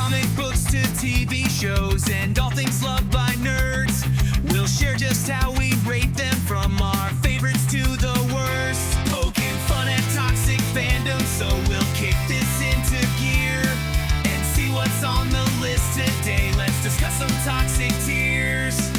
comic books to TV shows and all things loved by nerds. We'll share just how we rate them, from our favorites to the worst. Poking fun at toxic fandom, so we'll kick this into gear and see what's on the list today. Let's discuss some toxic tears.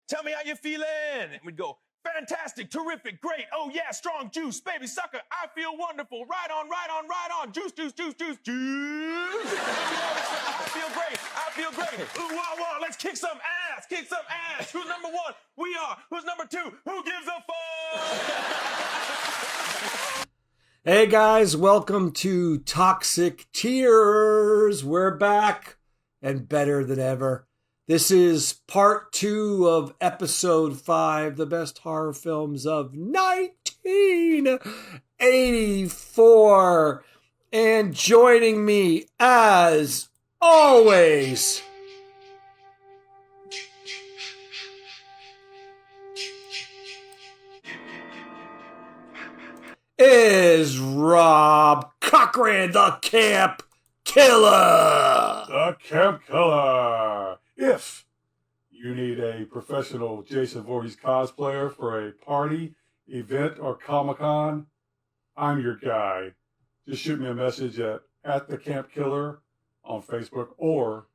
Tell me how you feeling. And we'd go, fantastic, terrific, great. Oh yeah, strong juice, baby sucker. I feel wonderful. Right on, right on, right on. Juice, juice, juice, juice, juice. I feel great. I feel great. Ooh, wah, wah. Let's kick some ass. Kick some ass. Who's number one? We are. Who's number two? Who gives a fuck? Hey guys, welcome to Toxic Tears. We're back and better than ever. This is part 2 of episode 5, the best horror films of 1984. And joining me, as always, is Rob Cochran, the Camp Killer. The Camp Killer. If you need a professional Jason Voorhees cosplayer for a party, event, or Comic-Con, I'm your guy. Just shoot me a message at the Camp Killer on Facebook or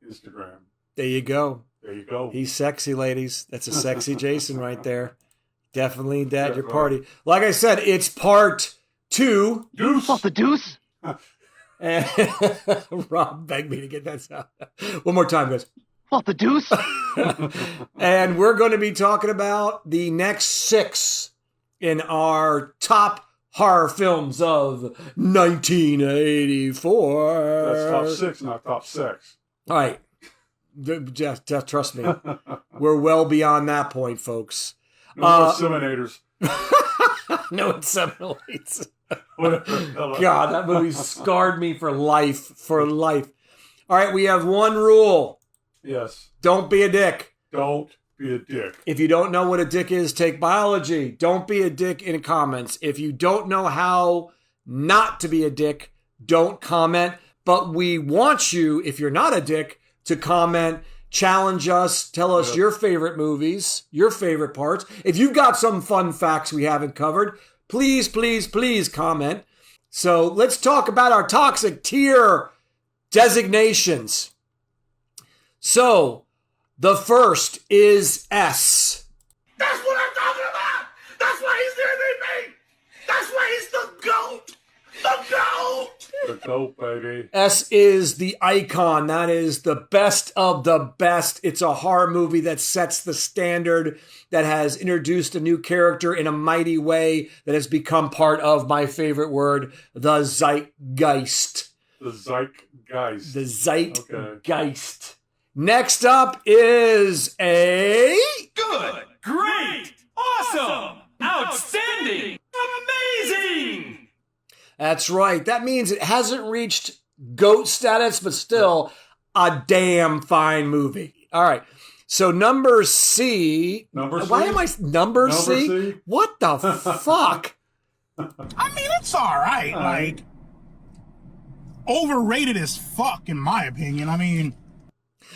Instagram. There you go. There you go. He's sexy, ladies. That's a sexy Jason right there. Definitely at your party. Like I said, it's part 2. Deuce. What, the deuce? And Rob begged me to get that sound. One more time, guys. What, the deuce? And we're going to be talking about the next 6 in our top horror films of 1984. That's top 6, not top 6. All right. Just trust me. We're well beyond that point, folks. No more Seminators. No Inseminates. God, that movie scarred me for life. For life. All right, we have one rule. Yes. Don't be a dick. Don't be a dick. If you don't know what a dick is, take biology. Don't be a dick in comments. If you don't know how not to be a dick, don't comment. But we want you, if you're not a dick, to comment, challenge us, tell us your favorite movies, your favorite parts. If you've got some fun facts we haven't covered, please, please, please comment. So let's talk about our toxic tier designations. So, the first is S. That's what I'm talking about! That's why he's the MVP! That's why he's the GOAT! The GOAT! The GOAT, baby. S is the icon. That is the best of the best. It's a horror movie that sets the standard, that has introduced a new character in a mighty way, that has become part of my favorite word, the zeitgeist. The zeitgeist. The zeitgeist. Okay. Next up is a... Good, great, awesome, outstanding, amazing. That's right. That means it hasn't reached GOAT status, but still a damn fine movie. All right. So number C. Number C? Why am I... Number C? What the fuck? I mean, it's all right. Like, overrated as fuck, in my opinion. I mean...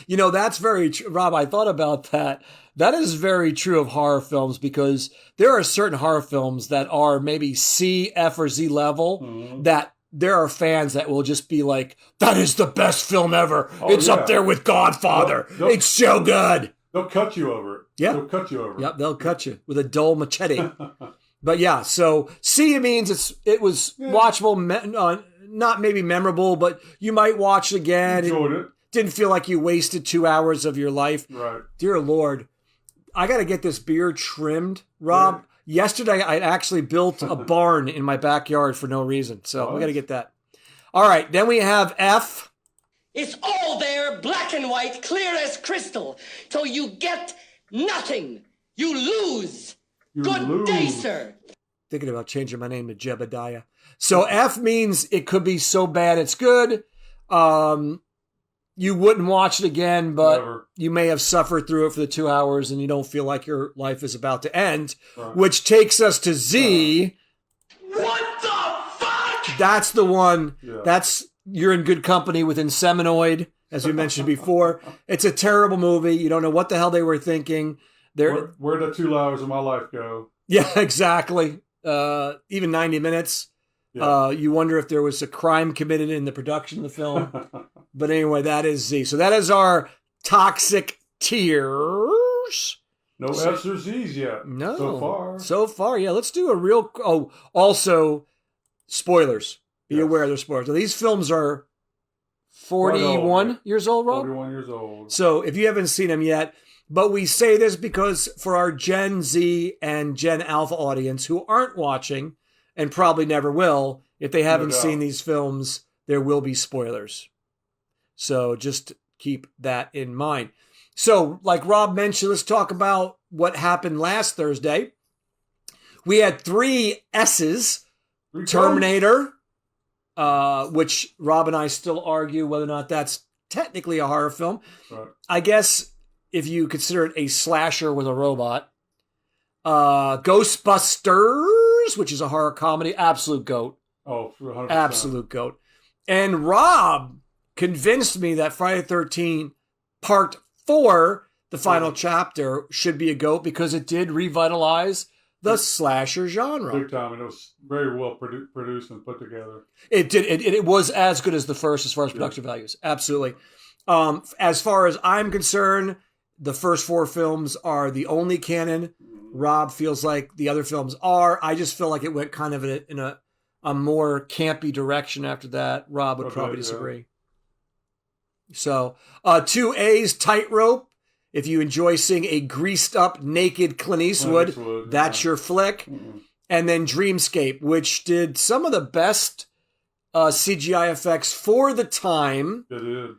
You know, that's very true. Rob, I thought about that. That is very true of horror films, because there are certain horror films that are maybe C, F, or Z level that there are fans that will just be like, that is the best film ever. It's up there with Godfather. It's so good. They'll cut you over it. Yeah. They'll cut you over it. Yep, they'll cut you with a dull machete. But yeah, so see it means it was watchable, not maybe memorable, but you might watch it again. Enjoyed it. Didn't feel like you wasted 2 hours of your life. Right. Dear Lord, I got to get this beard trimmed, Rob. Yeah. Yesterday, I actually built a barn in my backyard for no reason. So we got to get that. All right, then we have F. It's all there, black and white, clear as crystal. So you get nothing. You lose. Good day, sir. Thinking about changing my name to Jebediah. So F means it could be so bad it's good. You wouldn't watch it again, but you may have suffered through it for the 2 hours and you don't feel like your life is about to end, which takes us to Z. What the fuck? That's the one. Yeah. You're in good company with Inseminoid, as we mentioned before. It's a terrible movie. You don't know what the hell they were thinking. Where'd the 2 hours of my life go? Yeah, exactly. Even 90 minutes. Yeah. You wonder if there was a crime committed in the production of the film. But anyway, that is Z. So that is our toxic tiers. No F's or Z's yet. No. So far, yeah. Let's do a real... Oh, also, spoilers. Be aware they're spoilers. So these films are 41 years old, Rob? 41 years old. So if you haven't seen them yet, but we say this because for our Gen Z and Gen Alpha audience who aren't watching and probably never will, if they haven't seen these films, there will be spoilers. So just keep that in mind. So like Rob mentioned, let's talk about what happened last Thursday. We had 3 S's. Terminator, which Rob and I still argue whether or not that's technically a horror film. Right. I guess if you consider it a slasher with a robot. Ghostbusters, which is a horror comedy. Absolute goat. Oh, 100%. Absolute goat. And Rob convinced me that Friday the 13th Part 4, the final chapter, should be a goat because it did revitalize the slasher genre. Big time. And it was very well produced and put together. It did. It was as good as the first as far as production values. Absolutely. As far as I'm concerned, the first 4 films are the only canon. Rob feels like the other films are. I just feel like it went kind of in a more campy direction after that. Rob would probably disagree. Yeah. So, 2 A's, Tightrope. If you enjoy seeing a greased up, naked Clint Eastwood, that's your flick. Mm-hmm. And then Dreamscape, which did some of the best CGI effects for the time. It did.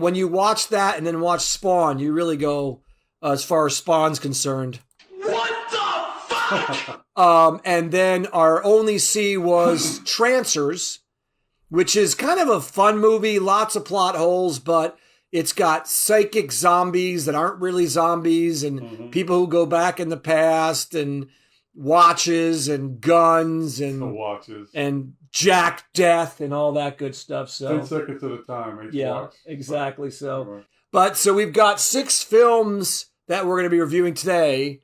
When you watch that and then watch Spawn, you really go, as far as Spawn's concerned. What the fuck? And then our only C was Trancers, which is kind of a fun movie, lots of plot holes, but it's got psychic zombies that aren't really zombies and people who go back in the past and watches and guns and Jack Death and all that good stuff. So 10 seconds at a time. Watch. Exactly. So, so we've got 6 films that we're going to be reviewing today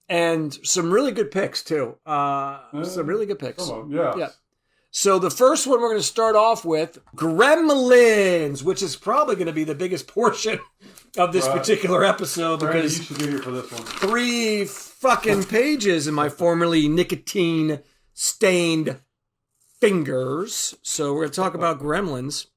and some really good picks too. Some really good picks. Yeah. So the first one we're going to start off with, Gremlins, which is probably going to be the biggest portion of this particular episode because you should be here for this one. 3 fucking pages in my formerly nicotine-stained fingers. So we're going to talk about Gremlins.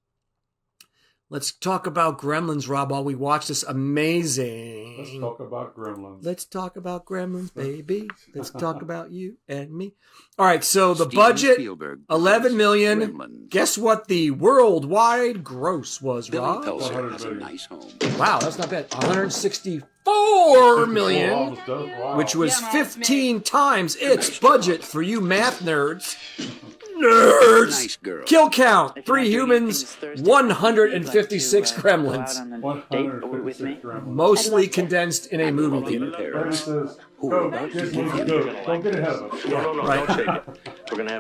Let's talk about Gremlins, Rob, while we watch this amazing... Let's talk about Gremlins. Let's talk about Gremlins, baby. Let's talk about you and me. All right, so the budget, $11 million. Gremlins. Guess what the worldwide gross was, Rob? Billy Pelzer has a nice home. Wow, that's not bad. $164 million, which was 15 times its budget for you math nerds. Nerds! Nice girl. Kill count, 3 humans, 156 gremlins. 156 gremlins. Mostly condensed in a movie theater. Don't get ahead of us. Right.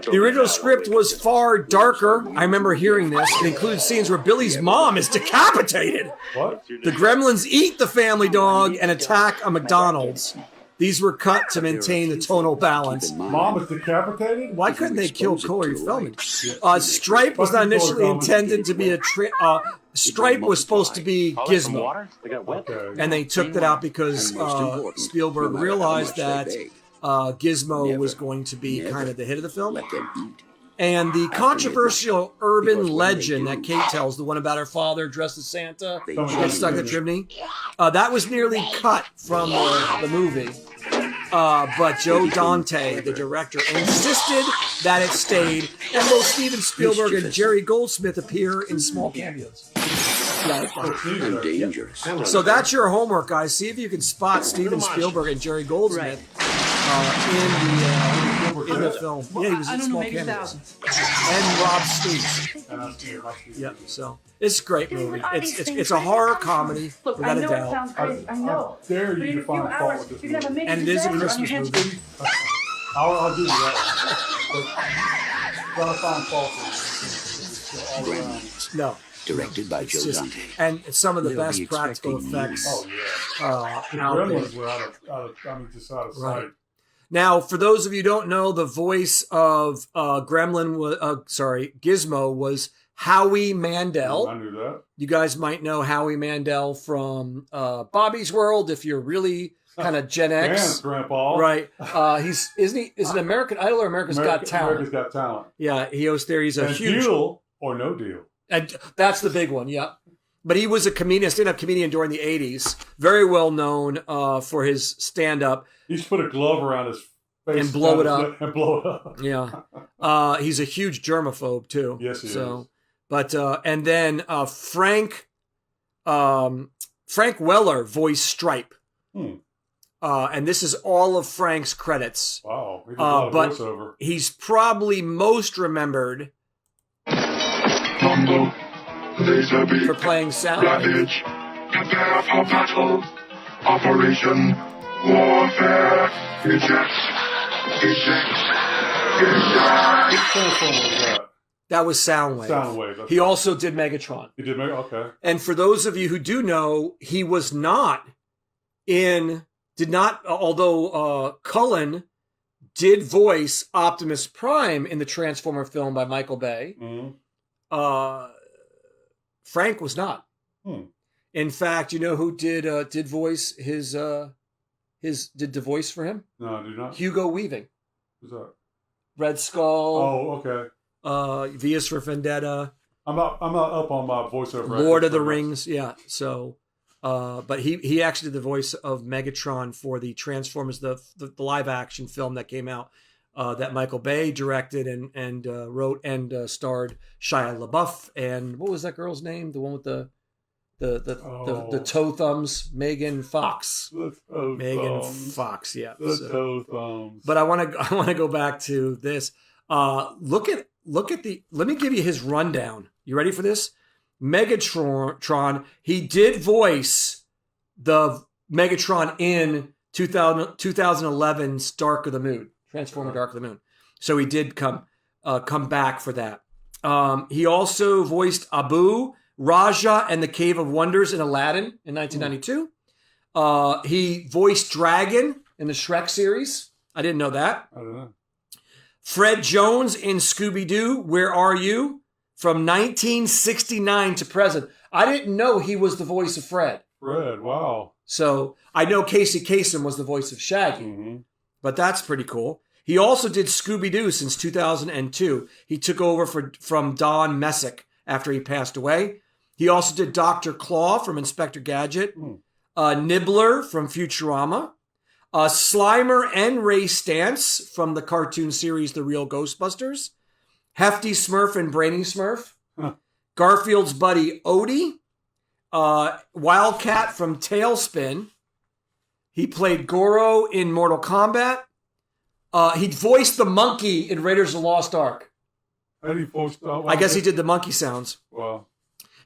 The original script was far darker. I remember hearing this. It includes scenes where Billy's mom is decapitated. What? The gremlins eat the family dog and attack a McDonald's. These were cut to maintain the tonal balance. Mom is decapitated? Why couldn't they kill Corey Feldman? Stripe was not initially intended to be a Stripe was supposed to be Gizmo, and they took that out because Spielberg realized that Gizmo was going to be kind of the hit of the film. And the controversial urban legend that Kate tells, the one about her father dressed as Santa, gets stuck in the chimney, that was nearly cut from the movie. But Joe Dante, the director, insisted that it stayed, and both Steven Spielberg and Jerry Goldsmith appear in small cameos. I'm dangerous. So that's your homework, guys. See if you can spot Steven Spielberg and Jerry Goldsmith in the film. Yeah, he was in small cameos. And Rob Steve. Yeah, so it's a great movie. It's a horror comedy, without a doubt. Sounds crazy. I know. Dare you to find fault with this movie. And it is a Christmas movie. I'll do that. Gotta find fault with it. Gremlins. No. Directed by Joe Dante. And some of the They'll best be practical expecting effects Oh, yeah. out there. Gremlins were just out of sight. Right. Now, for those of you who don't know, the voice of Gizmo was Howie Mandel. I knew that. You guys might know Howie Mandel from Bobby's World if you're really kind of Gen X. And Grandpa. Right. Is it American Idol or America's Got Talent? America's Got Talent. Yeah, he hosts there. He's a And huge... Deal or No Deal. And that's the big one, yeah. But he was a comedian, stand-up comedian during the 80s. Very well known for his stand-up. He used to put a glove around his face. And blow it up. And blow it up. Yeah. He's a huge germaphobe, too. Yes, he is. But, and then Frank Weller voiced Stripe. And this is all of Frank's credits. Wow. He did a lot of voiceover. He's probably most remembered for playing sound. Ravage, prepare for battle. Operation Warfare. Eject. Which transformer was that? That was Soundwave. Soundwave. He also did Megatron. He did okay. And for those of you who do know, he was not although Cullen did voice Optimus Prime in the Transformer film by Michael Bay. Mm-hmm. Frank was not. In fact, you know who did voice did the voice for him? No, I do not. Hugo Weaving. Who's that? Red Skull. Oh, okay. V is for Vendetta. I'm not up on my voiceover. Lord of the Rings. Yeah. So, but he actually did the voice of Megatron for the Transformers, the live action film that came out. That Michael Bay directed and wrote and starred Shia LaBeouf and what was that girl's name? The one with the toe thumbs, Megan Fox. Megan Fox, yeah. Toe thumbs. But I want to go back to this. Look at the. Let me give you his rundown. You ready for this? Megatron. He did voice the Megatron in 2011's Dark of the Moon. Transformer Dark of the Moon. So he did come back for that. He also voiced Abu, Raja, and the Cave of Wonders in Aladdin in 1992. He voiced Dragon in the Shrek series. I didn't know that. I don't know. Fred Jones in Scooby-Doo, Where Are You? From 1969 to present. I didn't know he was the voice of Fred. Fred, wow. So I know Casey Kasem was the voice of Shaggy. Mm-hmm. But that's pretty cool. He also did Scooby-Doo since 2002. He took over from Don Messick after he passed away. He also did Dr. Claw from Inspector Gadget, Nibbler from Futurama, Slimer and Ray Stantz from the cartoon series The Real Ghostbusters, Hefty Smurf and Brainy Smurf, Garfield's buddy Odie, Wildcat from Tailspin. He played Goro in Mortal Kombat. He voiced the monkey in Raiders of the Lost Ark. I guess he did the monkey sounds. Wow.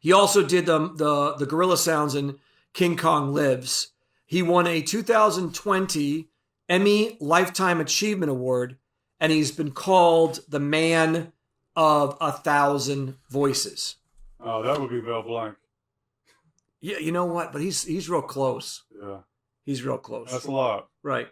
He also did the gorilla sounds in King Kong Lives. He won a 2020 Emmy Lifetime Achievement Award, and he's been called the man of 1,000 voices. Oh, that would be Mel Blanc. Yeah, you know what? But he's real close. Yeah. He's real close. That's a lot. Right.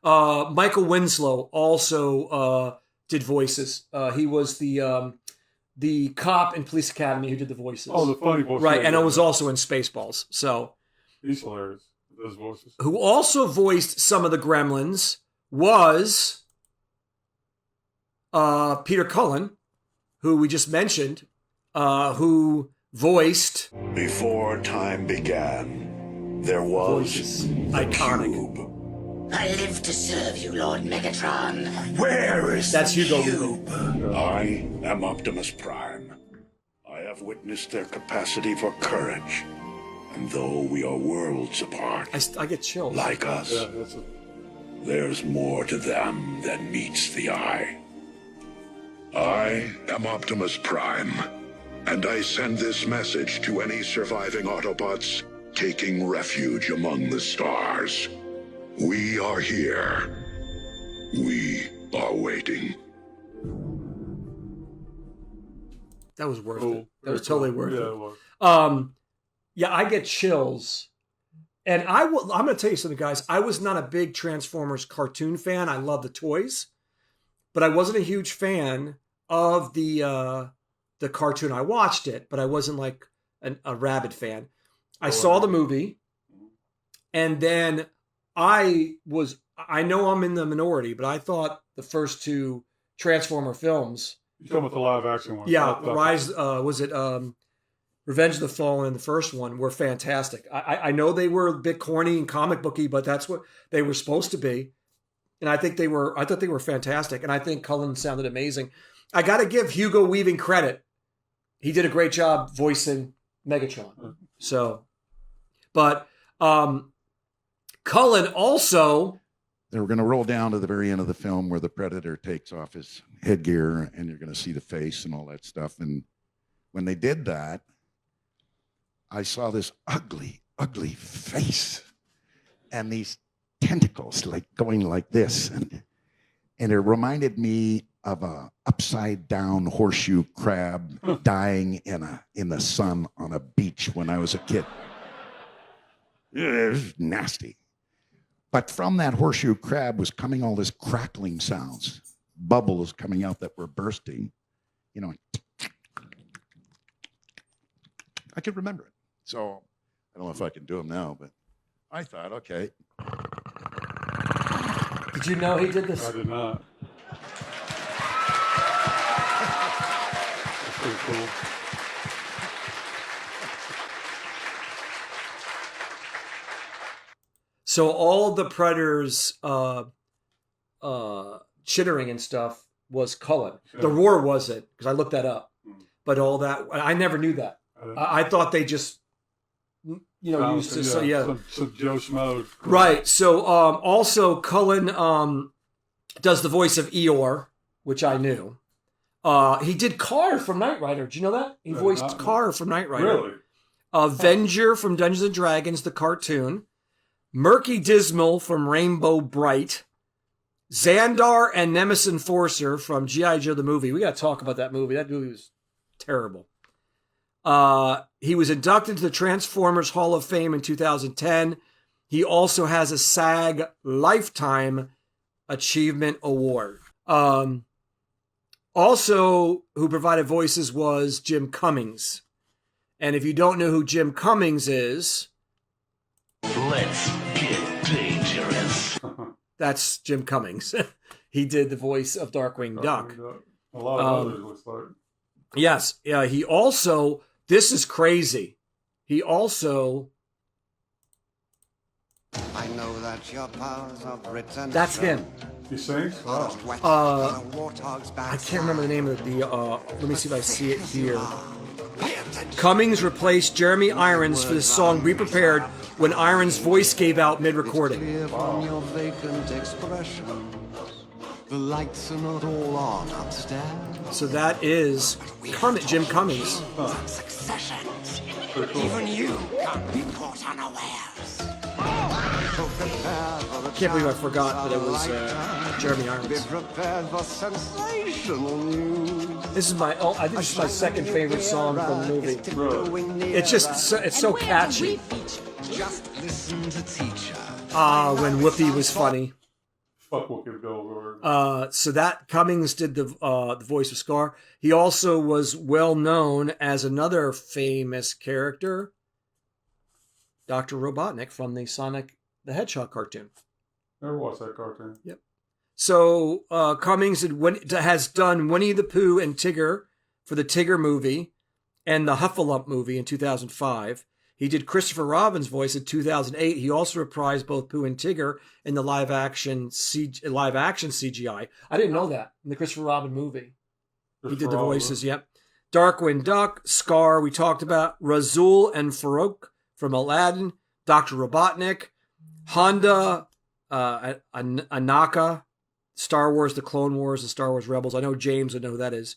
Michael Winslow also did voices. He was the cop in Police Academy who did the voices. Oh, the funny voice. Right, and it was also in Spaceballs. So he's hilarious. Those voices. Who also voiced some of the Gremlins was Peter Cullen, who we just mentioned, who voiced... Before time began, there was iconic. Cube. I live to serve you, Lord Megatron. Where is That's the Hugo Cube? I am Optimus Prime. I have witnessed their capacity for courage. And though we are worlds apart, I get chills. like us, Yeah, there's more to them than meets the eye. I am Optimus Prime, and I send this message to any surviving Autobots taking refuge among the stars. We are here. We are waiting. That was worth it. cool. That was totally worth Yeah, it. it was. Yeah, I get chills. And I'm going to tell you something, guys. I was not a big Transformers cartoon fan. I love the toys. But I wasn't a huge fan of the cartoon. I watched it, but I wasn't like a rabid fan. I saw the movie. And then I know I'm in the minority, but I thought the first two Transformer films... You're talking about the live action one. Yeah, Revenge of the Fallen and the first one were fantastic. I know they were a bit corny and comic booky, but that's what they were supposed to be. And I thought they were fantastic. And I think Cullen sounded amazing. I got to give Hugo Weaving credit. He did a great job voicing Megatron. So, but Cullen also... They were going to roll down to the very end of the film where the Predator takes off his headgear and you're going to see the face and all that stuff. And when they did that, I saw this ugly, ugly face and these tentacles like going like this. And it reminded me of a upside down horseshoe crab dying in the sun on a beach when I was a kid. It was nasty. But from that horseshoe crab was coming all this crackling sounds, bubbles coming out that were bursting. You know, I could remember it. So I don't know if I can do them now, but I thought, okay. Did you know he did this? I did not. That's pretty cool. So all the Predators chittering and stuff was Cullen. The roar wasn't, because I looked that up. But all that, I never knew that. I thought they just, used to, some Joe Schmo. Right. So also Cullen does the voice of Eeyore, which I knew. He did Carr from Knight Rider. Did you know that? He voiced Carr from Knight Rider. Really? Avenger from Dungeons and Dragons, the cartoon. Murky Dismal from Rainbow Bright. Xandar and Nemesis Enforcer from G.I. Joe the movie. We got to talk about that movie. That movie was terrible. He was inducted to the Transformers Hall of Fame in 2010. He also has a SAG Lifetime Achievement Award. Also, who provided voices was Jim Cummings. And if you don't know who Jim Cummings is... Let's get dangerous. That's Jim Cummings. He did the voice of Darkwing Duck. A lot of others looks like. Yes. He also... This is crazy. He also... I know that your powers are written. That's him. He sings? Wow. I can't remember the name of the let me see if I see it here. Cummings replaced Jeremy Irons for the song Be Prepared when Irons' voice gave out mid-recording. Wow. The lights are not all on upstairs. So that is Jim Cummings. Even you can't be caught unawares. I can't believe I forgot that it was Jeremy Irons. Be prepared for sensational news. This is I think this is my second favorite song from the movie. It's just it's so catchy. Just listen to teacher. When Whoopi was funny. Fuck Whoopi Goldberg. So that Cummings did the voice of Scar. He also was well known as another famous character, Dr. Robotnik from the Sonic the Hedgehog cartoon. Never watched that cartoon. Yep. So Cummings has done Winnie the Pooh and Tigger for the Tigger movie and the Huffalump movie in 2005. He did Christopher Robin's voice in 2008. He also reprised both Pooh and Tigger in the live action CGI. I didn't know that in the Christopher Robin movie. He did the voices. Yep. Darkwing Duck, Scar. We talked about Razul and Farouk from Aladdin. Dr. Robotnik, Honda, Anaka, Star Wars: The Clone Wars and Star Wars Rebels. I know James would know who that is.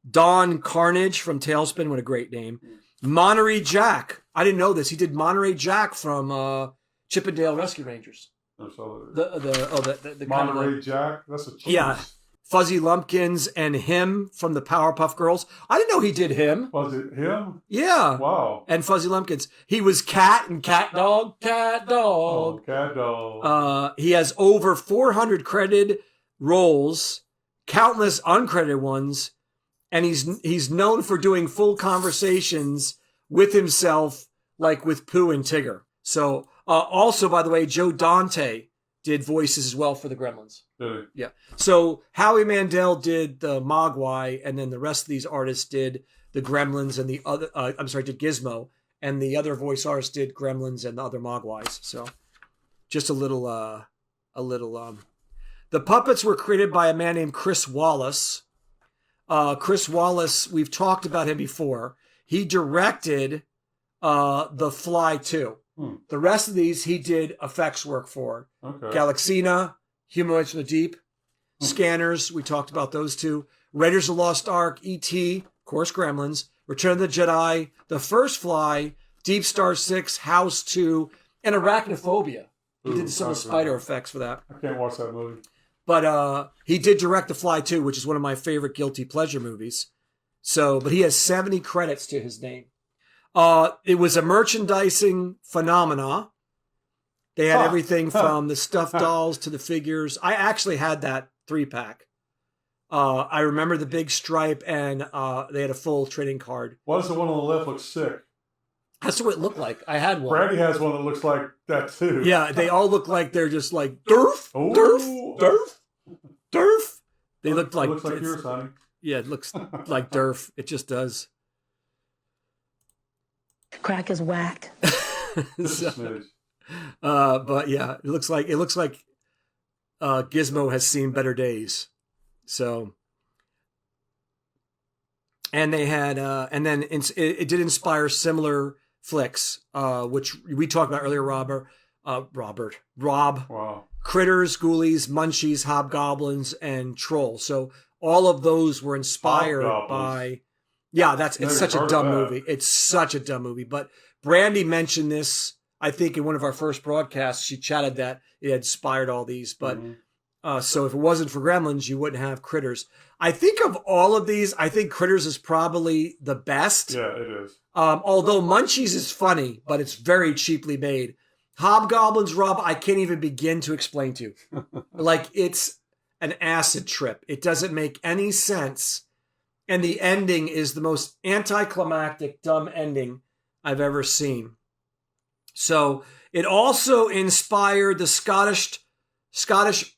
Don Carnage from Tailspin. What a great name. Monterey Jack. I didn't know this. He did Monterey Jack from Chip 'n Dale Rescue Rangers. The Monterey Jack? That's a cheese. Yeah. Fuzzy Lumpkins and him from the Powerpuff Girls. I didn't know he did him. Was it him? Yeah. Wow. And Fuzzy Lumpkins. He was Cat and Cat Dog. Cat Dog. Oh, Cat Dog. He has over 400 credited roles, countless uncredited ones, and he's known for doing full conversations with himself, like with Pooh and Tigger. So, also, by the way, Joe Dante did voices as well for the Gremlins. Really? Yeah. So Howie Mandel did the Mogwai, and then the rest of these artists did the Gremlins and the other. Did Gizmo, and the other voice artists did Gremlins and the other Mogwais. So, just a little. The puppets were created by a man named Chris Wallace. Chris Wallace, we've talked about him before. He directed The Fly 2. The rest of these he did effects work for. Okay. Galaxina, Humanoids from the Deep, Scanners, we talked about those two. Raiders of the Lost Ark, E.T., of course, Gremlins, Return of the Jedi, The First Fly, Deep Star 6, House 2, and Arachnophobia. He did some of the spider effects for that. I can't watch that movie. But he did direct The Fly 2, which is one of my favorite guilty pleasure movies. But he has 70 credits to his name. It was a merchandising phenomena. They had everything from the stuffed dolls to the figures. I actually had that 3-pack. I remember the big stripe, and they had a full trading card. Why does the one on the left look sick? That's what it looked like. I had one. Brandy has one that looks like that too. Yeah, they all look like they're just like Durf, Durf. They look like. It looks like yours, honey. Yeah, it looks like Durf. It just does. Crack is whack. But yeah, it looks like Gizmo has seen better days. So, and they had, and then it did inspire similar flicks, which we talked about earlier. Rob. Wow. Critters, Ghoulies, Munchies, Hobgoblins, and Troll. So all of those were inspired by. Yeah, it's such a dumb movie. It's such a dumb movie. But Brandy mentioned this, I think, in one of our first broadcasts. She chatted that it had inspired all these. But so if it wasn't for Gremlins, you wouldn't have Critters. I think of all of these, I think Critters is probably the best. Yeah, it is. Although Munchies is funny, but it's very cheaply made. Hobgoblins, Rob, I can't even begin to explain to you. Like, it's an acid trip. It doesn't make any sense. And the ending is the most anticlimactic, dumb ending I've ever seen. So it also inspired the Scottish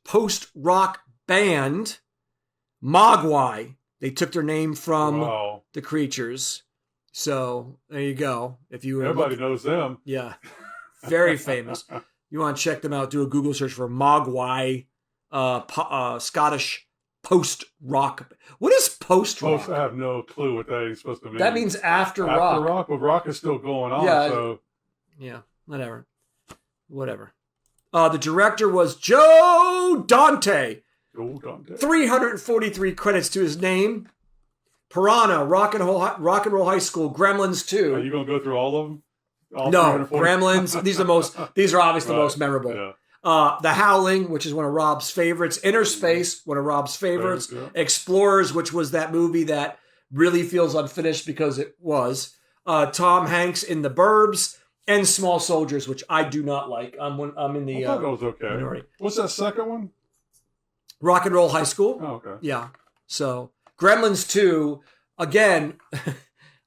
post-rock band Mogwai. They took their name from the creatures. So there you go. If you everybody knows them. Yeah, very famous. You want to check them out? Do a Google search for Mogwai, Scottish post-rock. What is post-rock? I have no clue what that is supposed to mean. That means after rock. After rock, but rock is still going on. Yeah, so yeah, whatever. The director was Joe Dante. 343 credits to his name. Piranha, Rock and Roll High School, Gremlins 2. Are you going to go through all of them? No, Gremlins. These are obviously the most memorable. Yeah. The Howling, which is one of Rob's favorites. Inner Space, one of Rob's favorites. Yeah. Explorers, which was that movie that really feels unfinished because it was. Tom Hanks in The Burbs. And Small Soldiers, which I do not like. I'm in the. I thought it was okay. Minority. What's that second one? Rock and Roll High School. Oh, okay. Yeah. So Gremlins 2, again,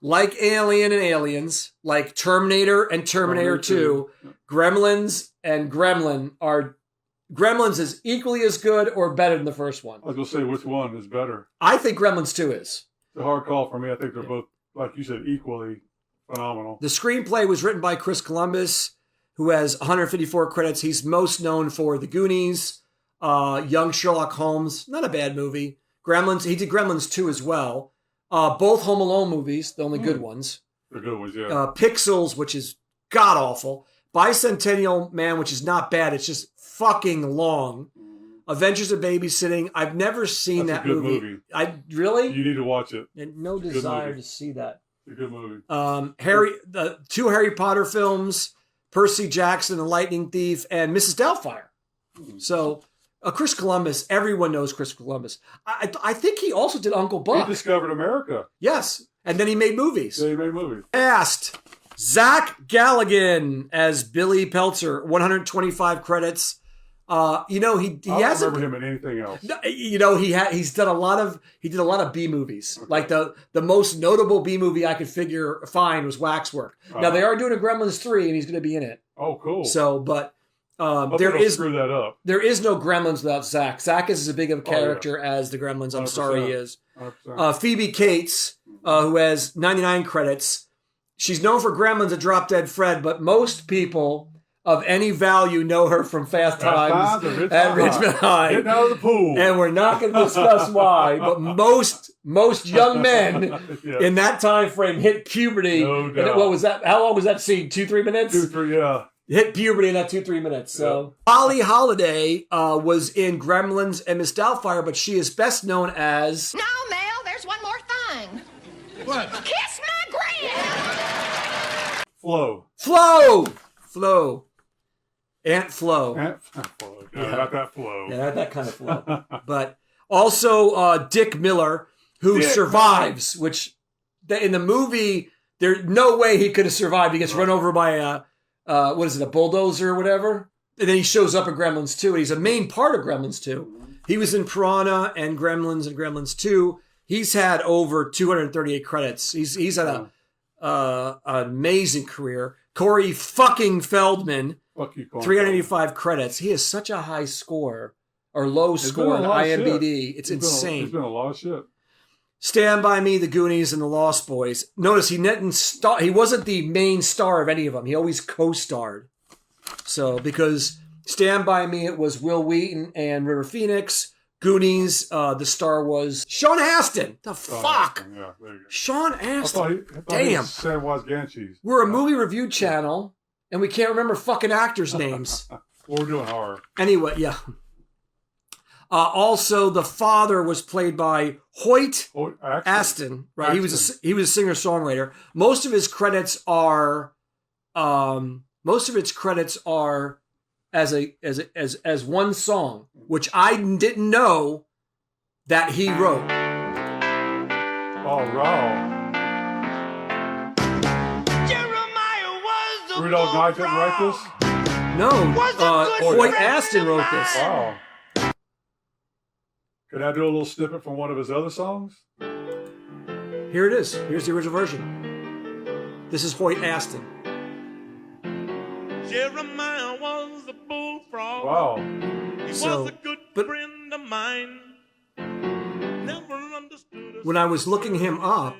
like Alien and Aliens, like Terminator and Terminator 2, Gremlins and Gremlin are... Gremlins is equally as good or better than the first one. I was going to say, which one is better? I think Gremlins 2 is. It's a hard call for me. I think they're both, like you said, equally phenomenal. The screenplay was written by Chris Columbus, who has 154 credits. He's most known for The Goonies, Young Sherlock Holmes, not a bad movie. Gremlins, he did Gremlins 2 as well. Both Home Alone movies, the only good ones. The good ones, yeah. Pixels, which is god-awful. Bicentennial Man, which is not bad. It's just fucking long. Avengers of Babysitting. I've never seen That's that a good movie. Really? You need to watch it. And no desire to see that. It's a good movie. The 2 Harry Potter films, Percy Jackson, The Lightning Thief, and Mrs. Doubtfire. So, Chris Columbus, everyone knows Chris Columbus. I think he also did Uncle Buck. He discovered America. Yes. And then he made movies. Yeah, he made movies. Cast. Zach Galligan as Billy Peltzer, 125 credits. He I don't hasn't remember him in anything else. He's done a lot of B movies. Okay. Like the most notable B movie I could find was Waxwork. Now they are doing a Gremlins 3 and he's going to be in it. Oh, cool. So, but screw that up. There is no Gremlins without Zach. Zach is as big of a character as the Gremlins. I'm 100%. sorry he is. 100%. Phoebe Cates, who has 99 credits. She's known for Gremlins and Drop Dead Fred, but most people of any value know her from Fast Times at Richmond High. Getting out of the pool. And we're not going to discuss why, but most young men in that time frame hit puberty. No doubt. And what was that? How long was that scene? 2-3 minutes? 2-3, yeah. Hit puberty in that 2-3 minutes. So Holly Holiday was in Gremlins and Miss Doubtfire, but she is best known as... No, Mel, there's one more thing. What? Kiss my grand! Flo. Aunt Flo. Aunt Flo. Not that Flo. Yeah, not that kind of Flo. But also Dick Miller, who survives, which in the movie, there's no way he could have survived. He gets run over by a bulldozer or whatever. And then he shows up in Gremlins 2, and he's a main part of Gremlins 2. He was in Piranha and Gremlins 2. He's had over 238 credits. He's had an amazing career. Corey fucking Feldman, Fuck you, 385 credits. He has such a high score or low score on IMDb. It's insane. He's been a lot of shit. Stand By Me, The Goonies, and The Lost Boys. Notice he wasn't the main star of any of them. He always co-starred. So because Stand By Me, it was Will Wheaton and River Phoenix. Goonies, the star was Sean Astin. Fuck? Yeah, there you go. Sean Astin. I thought Damn. Samwise Gamgee. We're a movie review channel, and we can't remember fucking actors' names. Well, we're doing horror. Anyway, yeah. Also, the father was played by Hoyt Astin. Right, he was a singer-songwriter. Most of his credits are as one song, which I didn't know that he wrote. Oh, wow. Rudolph Knight didn't write this? No, Hoyt Astin wrote this. Wow. Could I do a little snippet from one of his other songs? Here it is. Here's the original version. This is Hoyt Astin. Jeremiah was a bullfrog. Wow. He was a good friend of mine. Never understood. When I was looking him up,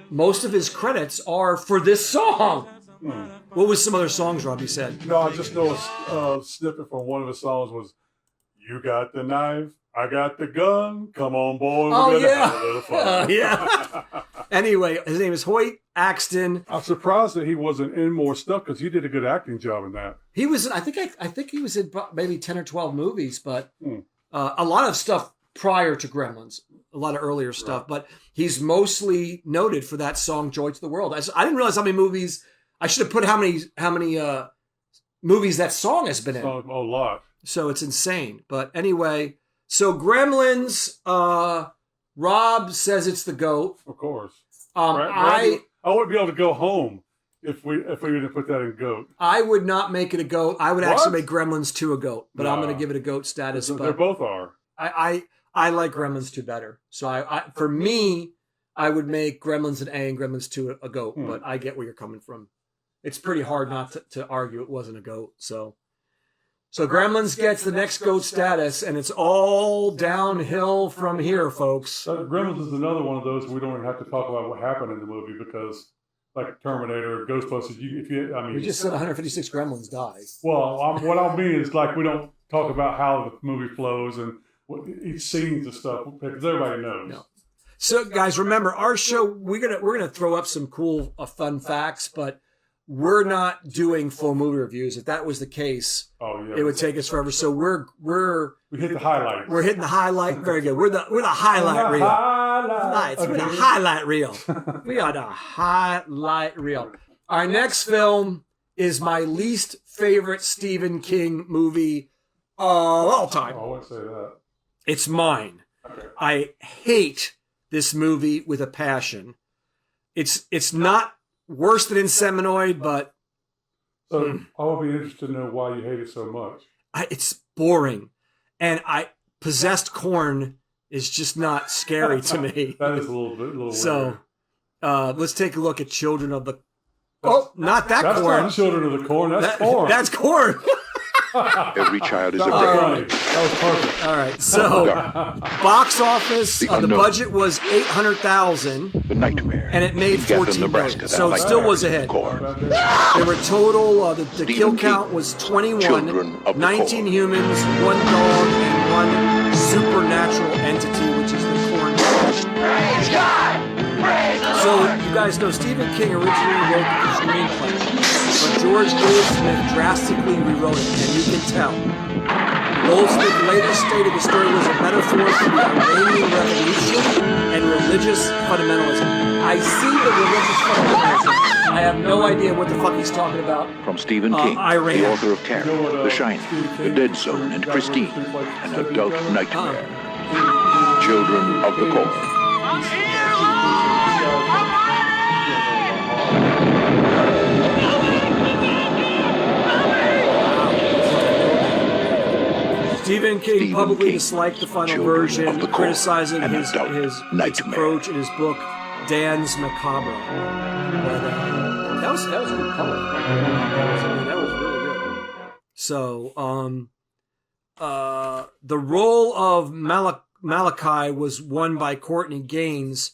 most of his credits are for this song. What was some other songs Robbie said? No, I just know a snippet from one of his songs was, "You got the knife, I got the gun. Come on, boy, we're gonna have a little fun." Yeah. Anyway, his name is Hoyt Axton. I'm surprised that he wasn't in more stuff because he did a good acting job in that. He was in, I think he was in maybe 10 or 12 movies, but a lot of stuff prior to Gremlins, a lot of earlier stuff. Right. But he's mostly noted for that song "Joy to the World." I didn't realize how many movies. I should have put how many movies that song has been in. A lot. So it's insane. But anyway, so Gremlins. Rob says it's the GOAT. Of course. I wouldn't be able to go home if we didn't put that in GOAT. I would not make it a GOAT. I would What? actually make Gremlins 2 a GOAT, but I'm No. going to give it a GOAT status. They But both are. I like Gremlins 2 better. So for me, I would make Gremlins an A and Gremlins 2 a GOAT, but I get where you're coming from. It's pretty hard not to argue it wasn't a GOAT. So Gremlins gets the next GOAT status, and it's all downhill from here, folks. Gremlins is another one of those we don't even have to talk about what happened in the movie because, like Terminator, Ghostbusters, We just said 156 Gremlins die. Well, what I mean is like we don't talk about how the movie flows and each scenes and stuff because everybody knows. No. So, guys, remember our show. We're gonna throw up some cool, fun facts, but we're not doing full movie reviews. If that was the case, it would take us forever. So we hit the highlights. We're hitting the highlight. Very good. We're the highlight reel. We're the highlight reel. We are the highlight reel. Our next film is my least favorite Stephen King movie of all time. I wouldn't say that. It's mine. Okay. I hate this movie with a passion. It's not worse than Inseminoid, but So I would be interested to know why you hate it so much. it's boring. And Possessed Corn is just not scary to me. That is a little weird. So let's take a look at Children of the... Oh, not that that's corn. That's not Children of the Corn. That's corn. That's corn. Every child is a Right. brain. That was perfect. All right, so box office, the budget was $800,000, The nightmare. and it made Get them, 14 Nebraska, million. So it that still nightmare. was a hit. Corn. There were total, the kill Stephen count King. was 21, Children of the 19 Corn. humans, 1 dog, and 1 supernatural entity, which is the corn. Praise God! Praise the So Lord! you guys know Stephen King originally wrote the screenplay, but George Goldsmith drastically rewrote it, and you can tell. Goldsmith later stated the story was a metaphor for the Iranian Revolution and religious fundamentalism. I see the religious fundamentalism. I have no idea what the fuck he's talking about. From Stephen King, Iran. the author of Terror, The Shining, The Dead Zone, and Christine, an adult nightmare. Children of the Corn. Stephen King Stephen publicly King. disliked the final Children version, of the Corn. criticizing An his adult nightmare. approach in his book, Dan's Macabre. But that was a good color. That was really good. So, the role of Malachi was won by Courtney Gaines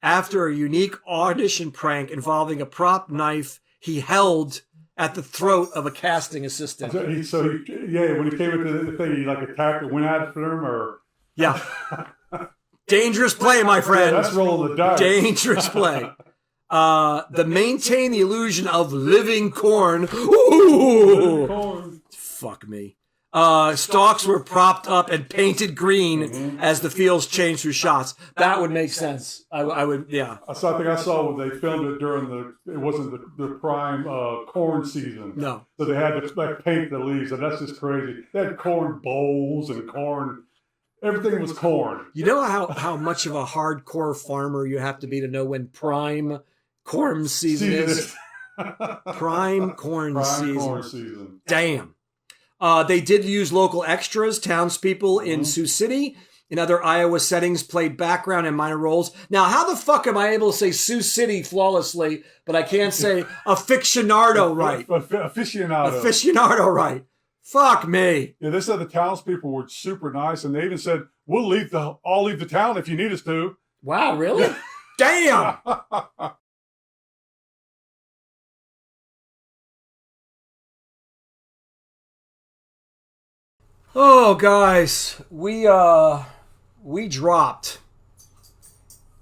after a unique audition prank involving a prop knife he held at the throat of a casting assistant. When he came into the thing, he like attacked and went after him, or Yeah. Dangerous play, my friend. that's rolling the dice. Dangerous play. To maintain the illusion of living corn. Ooh. Corn. Fuck me. Stalks were propped up and painted green as the fields changed through shots. That would make sense. I would, yeah. So I think I saw when they filmed it during it wasn't the prime corn season. No. So they had to like paint the leaves, and that's just crazy. They had corn bowls and corn. Everything was corn. You know how much of a hardcore farmer you have to be to know when prime corn season is? Prime corn season. Damn. They did use local extras. Townspeople in Sioux City and other Iowa settings played background and minor roles. Now, how the fuck am I able to say Sioux City flawlessly, but I can't say aficionado right? Aficionado right. Fuck me. Yeah, they said the townspeople were super nice, and they even said, "We'll all leave the town if you need us to." Wow, really? Damn. Oh, guys, we dropped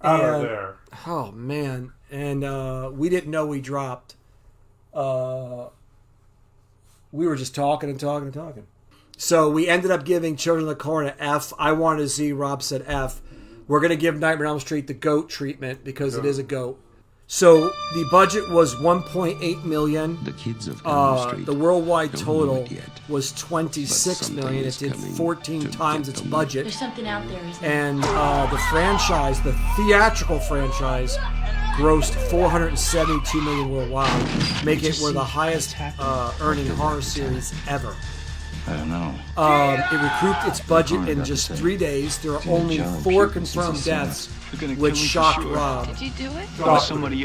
out of there. Oh man, and we didn't know we dropped. We were just talking and talking and talking. So we ended up giving Children of the Corn an F. I wanted a Z. Rob said F. We're going to give Nightmare on Elm Street the GOAT treatment because it is a GOAT. So the budget was $1.8 million. The kids of Elm Street the worldwide total was $26 million. It did 14 times its budget. There's something out there, isn't And the franchise, the theatrical franchise, grossed $472 million worldwide, making it one of the highest earning horror series ever. I don't know. It recouped its budget in just 3 days. There are only 4 confirmed deaths, which shocked Rob. Did you do it?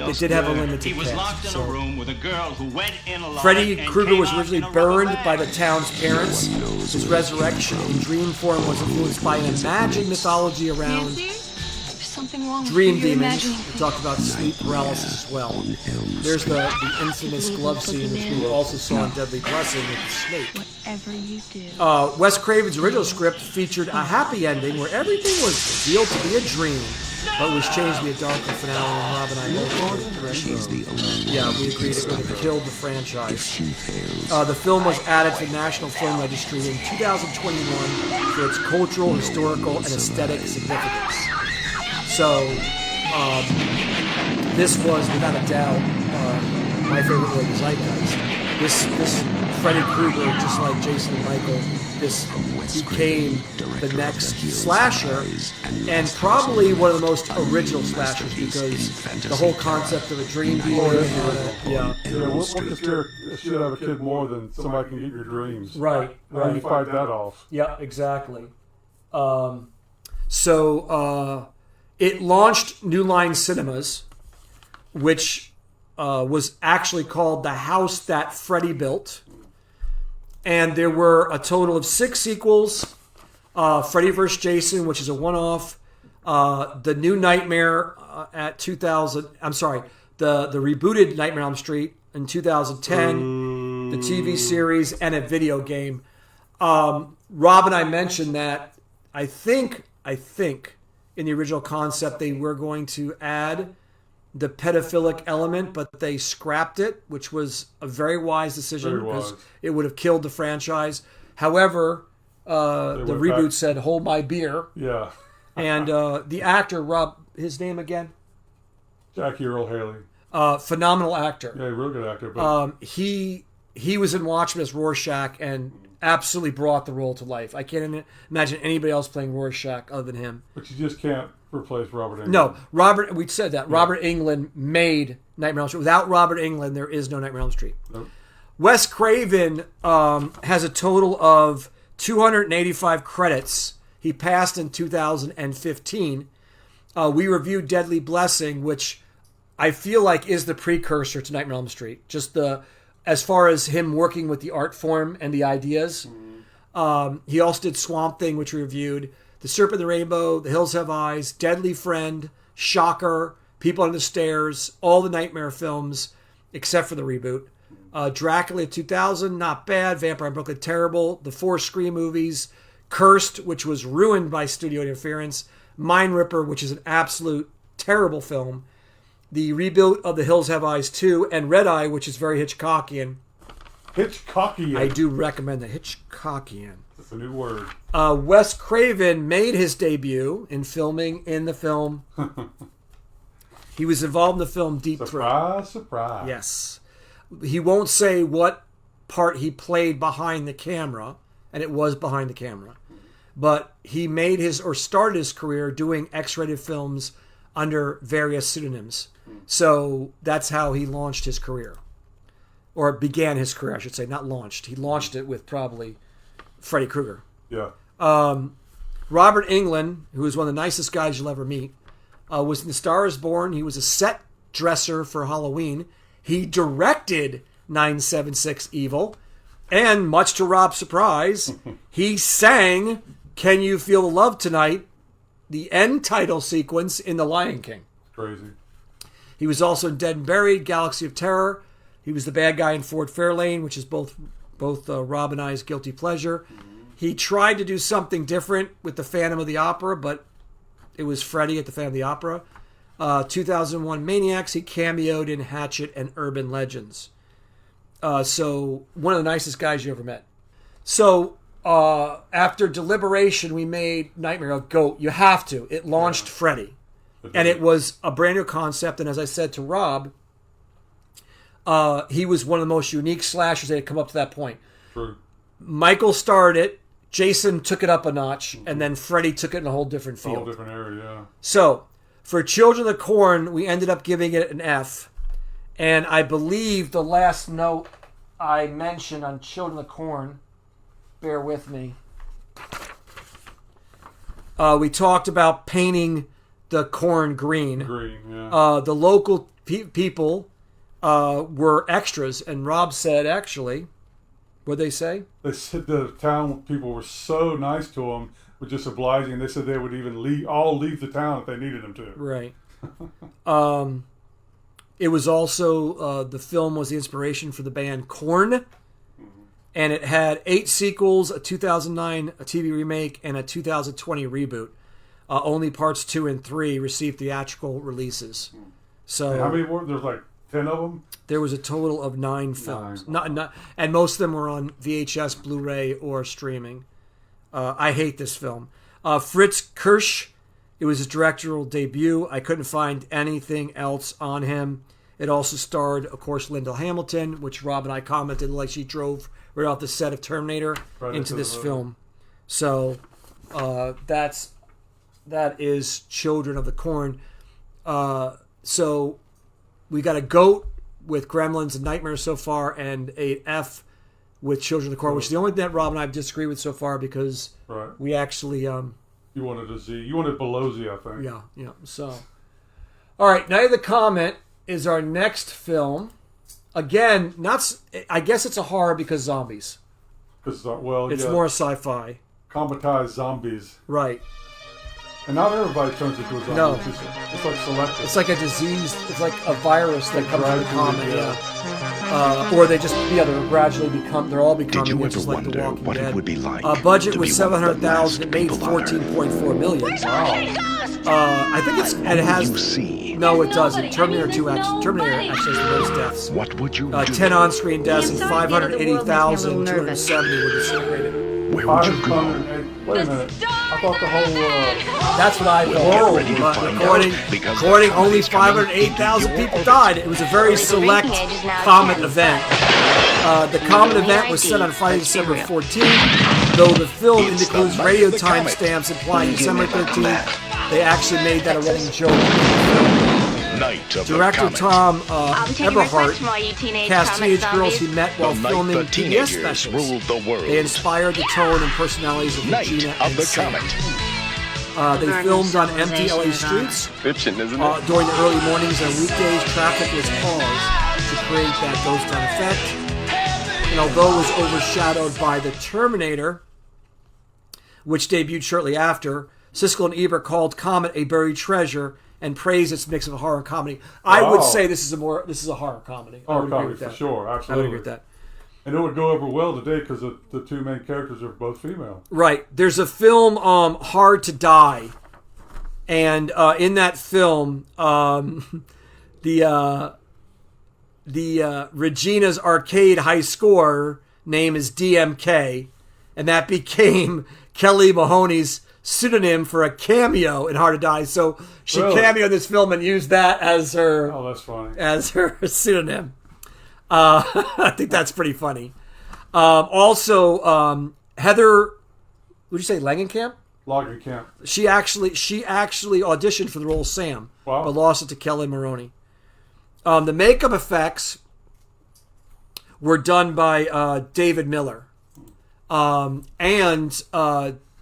It did have a limited He was cast. locked in a room with a girl who went in alone. Freddy and Krueger came was out originally in a rubber burned bag. by the town's parents. His resurrection in dream form was influenced by an imagined mythology around Something wrong dream with you. demons. Imagining We talked about sleep paralysis as well. There's the infamous glove scene, which we also saw in Deadly Blessing with the snake. Whatever you do. Wes Craven's original script featured a happy ending where everything was revealed to be a dream, but was changed to be a darker finale. And Rob and I both we agreed it would have killed the franchise. The film was added to the National Film Registry in 2021 for its cultural, historical, and aesthetic significance. So, this was, without a doubt, my favorite word is zeitgeist. This Freddy Krueger, just like Jason and Michael, this became the next slasher, and probably one of the most original slashers, because the whole concept of a dream dealer, what could scare a shit out of a kid more than somebody can get your dreams? Right. How do you fight that off? Yeah, exactly. It launched New Line Cinemas, which was actually called The House That Freddy Built. And there were a total of 6 sequels. Freddy vs. Jason, which is a one-off. The New Nightmare at 2000. I'm sorry. The rebooted Nightmare on Elm Street in 2010. The TV series and a video game. Rob and I mentioned that I think in the original concept they were going to add the pedophilic element, but they scrapped it, which was a very wise decision because it would have killed the franchise. However, the reboot said, "Hold my beer." Yeah. And the actor, Rob, his name again? Jackie Earl Haley. Phenomenal actor. Yeah, real good actor. But he was in Watchmen as Rorschach and absolutely brought the role to life. I can't imagine anybody else playing Rorschach other than him. But you just can't replace Robert Englund. No, we said that. Yeah. Robert Englund made Nightmare on Elm Street. Without Robert Englund, there is no Nightmare on Elm Street. Nope. Wes Craven has a total of 285 credits. He passed in 2015. We reviewed Deadly Blessing, which I feel like is the precursor to Nightmare on Elm Street. Just as far as him working with the art form and the ideas. He also did Swamp Thing, which we reviewed. The Serpent and the Rainbow, The Hills Have Eyes, Deadly Friend, Shocker, People Under the Stairs, all the Nightmare films, except for the reboot. Dracula 2000, not bad. Vampire in Brooklyn, terrible. The 4 Scream movies. Cursed, which was ruined by studio interference. Mind Ripper, which is an absolute terrible film. The reboot of The Hills Have Eyes 2, and Red Eye, which is very Hitchcockian. Hitchcockian. I do recommend the Hitchcockian. That's a new word. Wes Craven made his debut in filming in the film. He was involved in the film Deep Throat. Surprise. Yes. He won't say what part he played behind the camera, and it was behind the camera. But he started his career doing X-rated films under various pseudonyms. So that's how he launched his career. Or began his career, I should say. Not launched. He launched it with probably Freddy Krueger. Yeah. Robert Englund, who is one of the nicest guys you'll ever meet, was in The Star is Born. He was a set dresser for Halloween. He directed 976 Evil. And much to Rob's surprise, he sang Can You Feel the Love Tonight, the end title sequence in The Lion King. Crazy. He was also in Dead and Buried, Galaxy of Terror. He was the bad guy in Fort Fairlane, which is both Rob and I's guilty pleasure. He tried to do something different with the Phantom of the Opera, but it was Freddy at the Phantom of the Opera. 2001 Maniacs, he cameoed in Hatchet and Urban Legends. So one of the nicest guys you ever met. So after deliberation, we made Nightmare a GOAT. You have to. It launched Freddy. And it was a brand new concept. And as I said to Rob, he was one of the most unique slashers that had come up to that point. True. Michael started it. Jason took it up a notch. And then Freddy took it in a whole different field. A whole different area, yeah. So For Children of the Corn, we ended up giving it an F. And I believe the last note I mentioned on Children of the Corn, bear with me. We talked about painting the corn green. Green, yeah. The local people were extras, and Rob said, actually, what'd they say? They said the town people were so nice to them, were just obliging. They said they would even leave the town if they needed them to. Right. It was also, the film was the inspiration for the band Korn, and it had 8 sequels, a 2009 TV remake, and a 2020 reboot. Only parts 2 and 3 received theatrical releases. So and how many were there's like 10 of them? There was a total of 9 films. And most of them were on VHS, Blu-ray, or streaming. I hate this film. Fritz Kirsch, it was his directorial debut. I couldn't find anything else on him. It also starred, of course, Linda Hamilton, which Rob and I commented like she drove right off the set of Terminator into this film. So that is Children of the Corn. So we got a GOAT with Gremlins and Nightmares so far, and a F with Children of the Corn, which is the only thing that Rob and I have disagreed with so far because we actually... you wanted a Z. You wanted below Z, I think. Yeah. So, all right, Night of the Comet is our next film. Again, I guess it's a horror because zombies. It's more sci-fi. Cometized zombies. Right. And not everybody turns into a zombie. No. It's like selective. It's like a disease. It's like a virus that comes from the comet. Yeah. Or they just, they're gradually they're all becoming. Did you just ever like wonder The Walking what Dead. it would be like? Budget to was be one of the $700,000. It made last people on Earth? $14.4 million. I think it has. No, it doesn't. Terminator actually has the most deaths. What would you 10 on-screen deaths and 580,270 were disintegrated. Where would you go? Wait a minute. I thought the whole... That's what I thought. According, only 508,000 people died. It was a very select comet event. The comet event was set on Friday, December 14th, though the film includes radio timestamps implying December 13th. They actually made that a running joke. Director Tom Eberhardt cast teenage girls he met while filming PBS specials. They inspired the tone and personalities of Regina and Sam. They filmed on empty LA streets. During the early mornings and weekdays, traffic was paused to create that ghost town effect. And although it was overshadowed by The Terminator, which debuted shortly after, Siskel and Ebert called Comet a buried treasure and praised its mix of horror and comedy. I would say this is a horror comedy. Horror comedy, for sure. Absolutely. I would agree with that. And it would go over well today because the two main characters are both female. Right. There's a film, Hard to Die. And in that film, the Regina's arcade high score name is DMK. And that became Kelly Mahoney's pseudonym for a cameo in Hard to Die. So she cameoed in this film and used that as her that's funny. As her pseudonym. I think that's pretty funny. Also, Heather, would you say Langenkamp? Langenkamp. She actually auditioned for the role of Sam, but lost it to Kelly Maroney. The makeup effects were done by David Miller. And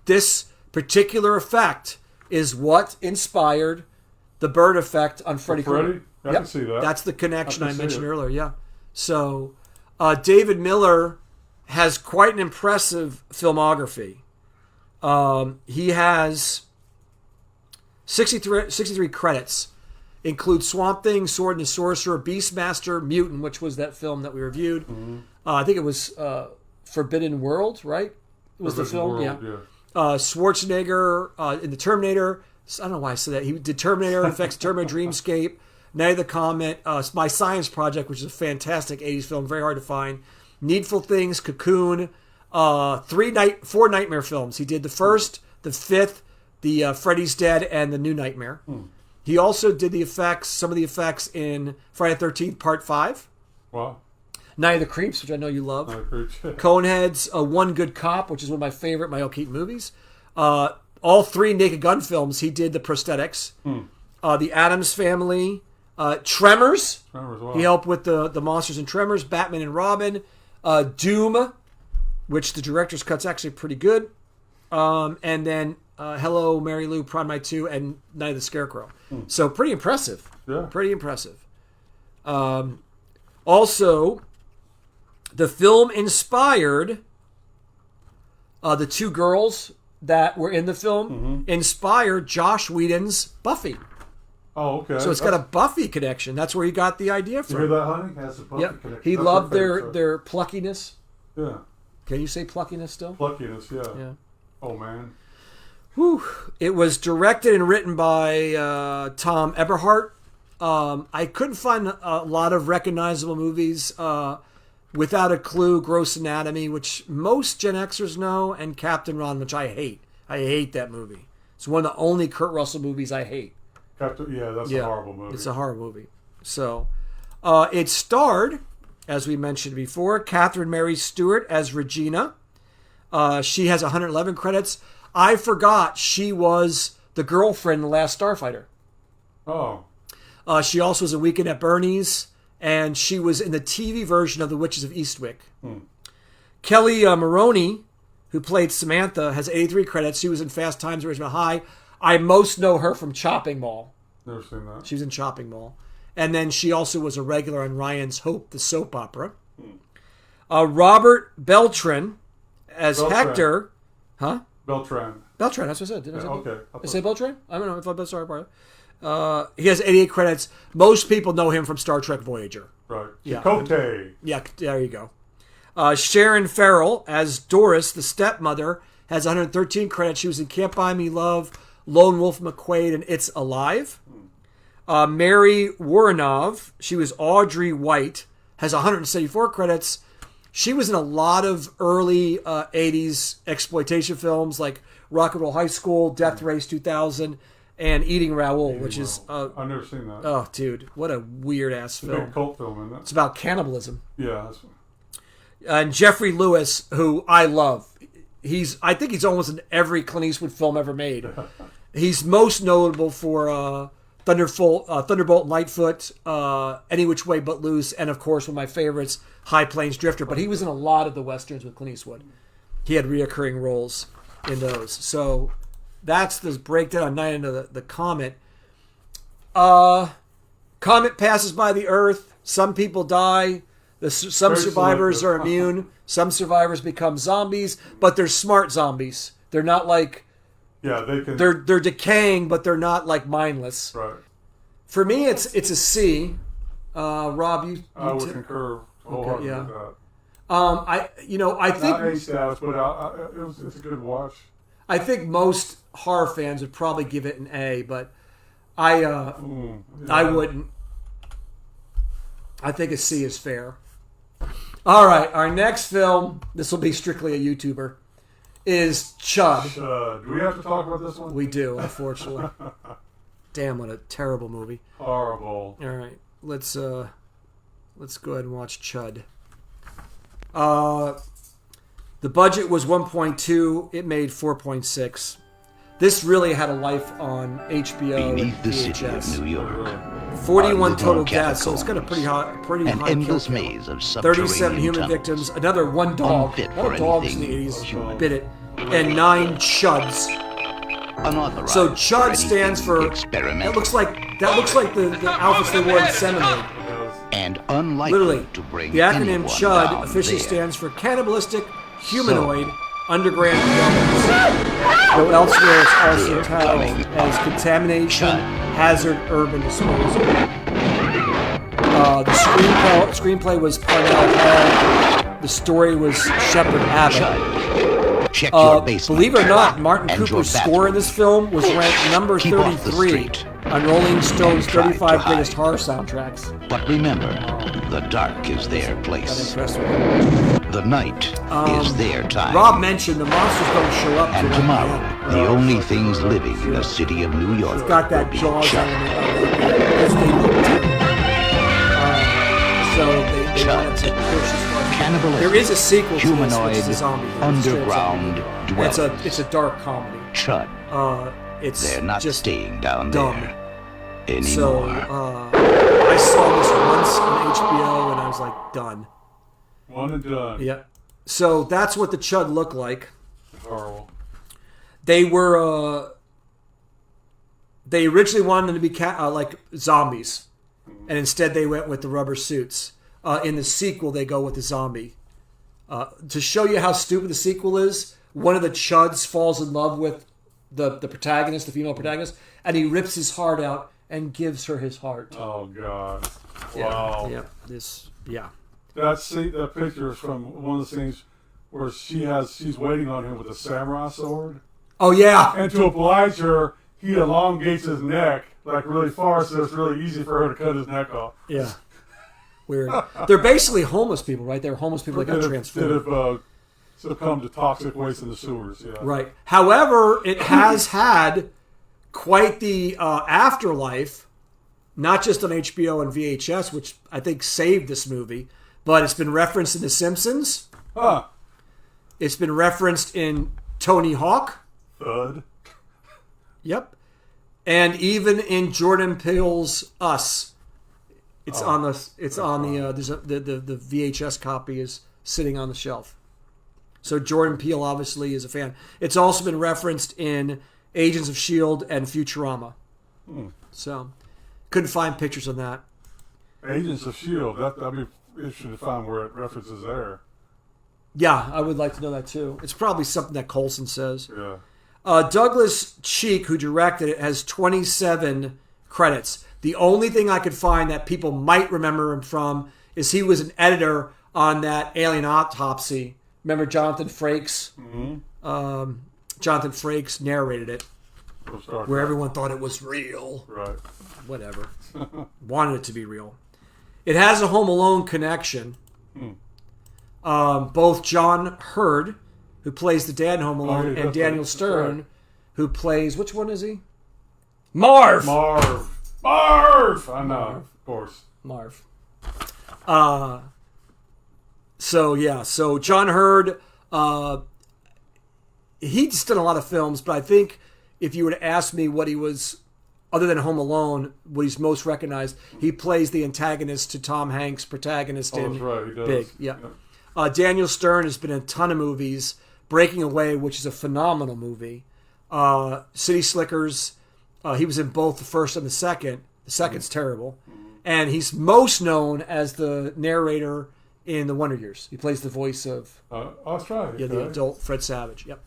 this particular effect is what inspired the bird effect on Freddy Krueger. I can see that. That's the connection I mentioned earlier, yeah. So David Miller has quite an impressive filmography. He has 63 credits. Include Swamp Thing, Sword and the Sorcerer, Beastmaster, Mutant, which was that film that we reviewed. Mm-hmm. I think it was Forbidden World, right? It was Forbidden the film, World, yeah. Schwarzenegger in the Terminator. I don't know why I said that. He did Terminator, Effects, Terminator, Dreamscape, Night of the Comet, My Science Project, which is a fantastic 80s film, very hard to find. Needful Things, Cocoon, 4 Nightmare films. He did the first, the fifth, the Freddy's Dead, and the New Nightmare. He also did some of the effects in Friday the 13th, Part 5. Wow. Night of the Creeps, which I know you love. Night of the Creeps. Coneheads, One Good Cop, which is one of my favorite Michael Keaton movies. All 3 Naked Gun films, he did the prosthetics. The Addams Family, Tremors. Wow. He helped with the monsters in Tremors, Batman and Robin, Doom, which the director's cut's actually pretty good, and then Hello, Mary Lou, Prom Night 2, and Night of the Scarecrow. So pretty impressive. Yeah. Pretty impressive. Also, the film inspired the two girls that were in the film, inspired Josh Whedon's Buffy. Oh, okay. So it's got a Buffy connection. That's where he got the idea from. You hear that, honey? Has a Buffy connection. He That's loved my favorite their pluckiness. Yeah. Can you say pluckiness still? Pluckiness, yeah. Yeah. Oh, man. Whew. It was directed and written by Tom Eberhardt. I couldn't find a lot of recognizable movies. Without a Clue, Gross Anatomy, which most Gen Xers know, and Captain Ron, which I hate. I hate that movie. It's one of the only Kurt Russell movies I hate. That's a horrible movie. It's a horror movie. So, it starred, as we mentioned before, Catherine Mary Stewart as Regina. She has 111 credits. I forgot she was the girlfriend in The Last Starfighter. Oh. She also was a Weekend at Bernie's, and she was in the TV version of The Witches of Eastwick. Kelly Maroney, who played Samantha, has 83 credits. She was in Fast Times at Ridgemont High. I most know her from Chopping Mall. Never seen that. She was in Chopping Mall. And then she also was a regular on Ryan's Hope, the soap opera. Robert Beltran as Hector. Huh? Beltran. Beltran, that's what I said. Did I say okay. Did I say Beltran? I don't know if I'm sorry. He has 88 credits. Most people know him from Star Trek Voyager. Right. Yeah. Chakotay. Yeah, there you go. Sharon Farrell as Doris, the stepmother, has 113 credits. She was in Can't Buy Me Love, Lone Wolf McQuaid, and It's Alive. Mary Woronov, she was Audrey White, has 174 credits. She was in a lot of early 80s exploitation films like Rock and Roll High School, Death Race 2000, and Eating Raoul, which is... I've never seen that. Oh, dude, what a weird-ass film. It's a big cult film, isn't it? It's about cannibalism. Yeah. And Jeffrey Lewis, who I love. I think he's almost in every Clint Eastwood film ever made. He's most notable for Thunderbolt, Lightfoot, Any Which Way But Loose, and of course one of my favorites, High Plains Drifter. But he was in a lot of the westerns with Clint Eastwood. He had reoccurring roles in those. So that's the breakdown on Night into the Comet. Comet passes by the Earth. Some people die. Some survivors are immune. Some survivors become zombies, but they're smart zombies. They're not like... Yeah, they can... They're decaying, but they're not like mindless. Right. For me, it's a C. Rob, you I would concur wholeheartedly with that. I think... Not A status, but it's a good watch. I think most horror fans would probably give it an A, but I wouldn't. I think a C is fair. All right, our next film, this will be strictly a YouTuber, is Chud. Do we have to talk about this one? We do, unfortunately. Damn, what a terrible movie. Horrible. All right, let's go ahead and watch Chud. The budget was 1.2. It made 4.6. This really had a life on HBO. Beneath the city of New York, 41 total deaths, so it's got a pretty high endless kill maze of 37 human victims, another one dog. A lot of dogs in the 80s bit it, and 9 chuds. So Chud stands for. That looks like the outfits they wore in seminary. And unlikely literally, to bring the acronym CHUD officially stands for Cannibalistic Humanoid Underground Gremlins. Though elsewhere it's also titled as Contamination Hazard Urban Disposal. The screenplay was Parnell Hall. The story was Shepard Abbott. Check your basement. Believe it or not, Martin Cooper's score in this film was ranked number 33 on Rolling Stone's 35 greatest horror soundtracks. But remember, the dark is their place. The night is their time. Rob mentioned the monsters don't show up. And tomorrow, the only things living in the city of New York got that will be Jaws element Chud. So they wanted to push as far. Cannibalistic, there is a sequel to humanoid, this, which is a zombie. underground dwellings. It's a dark comedy. Chud. It's They're not just staying down dumb. there. anymore. So I saw this once on HBO and I was like, done. One and done. Yeah. So that's what the Chud looked like. Horrible. They were. They originally wanted them to be like zombies, and instead they went with the rubber suits. In the sequel, they go with the zombie. To show you how stupid the sequel is, one of the Chuds falls in love with the protagonist, the female protagonist, and he rips his heart out and gives her his heart. Oh God! Yeah, Wow. Yeah. That picture is from one of the scenes where she's waiting on him with a samurai sword. Oh yeah. And to oblige her, he elongates his neck like really far, so it's really easy for her to cut his neck off. Yeah. Weird. They're basically homeless people, right? They're homeless people that got transformed. That have succumbed to toxic waste in the sewers. Yeah. Right. However, it has had quite the afterlife, not just on HBO and VHS, which I think saved this movie, but it's been referenced in The Simpsons. Huh. It's been referenced in Tony Hawk. Thud. Yep. And even in Jordan Peele's Us. It's on the the VHS copy is sitting on the shelf. So Jordan Peele obviously is a fan. It's also been referenced in Agents of S.H.I.E.L.D. and Futurama. So couldn't find pictures of that. Agents of S.H.I.E.L.D. That'd be interesting to find where it references there. Yeah, I would like to know that too. It's probably something that Coulson says. Yeah. Douglas Cheek, who directed it, has 27 credits. The only thing I could find that people might remember him from is he was an editor on that Alien Autopsy. Remember Jonathan Frakes? Mm-hmm. Jonathan Frakes narrated it, where everyone thought it was real. Right. Whatever. Wanted it to be real. It has a Home Alone connection. Both John Hurd, who plays the dad in Home Alone, and Daniel Stern, who plays, which one is he? Marv! I know, of course. Marv. So John Hurd, he's done a lot of films, but I think if you were to ask me what he was, other than Home Alone, what he's most recognized, he plays the antagonist to Tom Hanks' protagonist in that's right, he does. Big. Yeah. Daniel Stern has been in a ton of movies. Breaking Away, which is a phenomenal movie. City Slickers. He was in both the first and the second. The second's terrible. And he's most known as the narrator in The Wonder Years. He plays the voice of that's right. Yeah, the adult Fred Savage. Yep.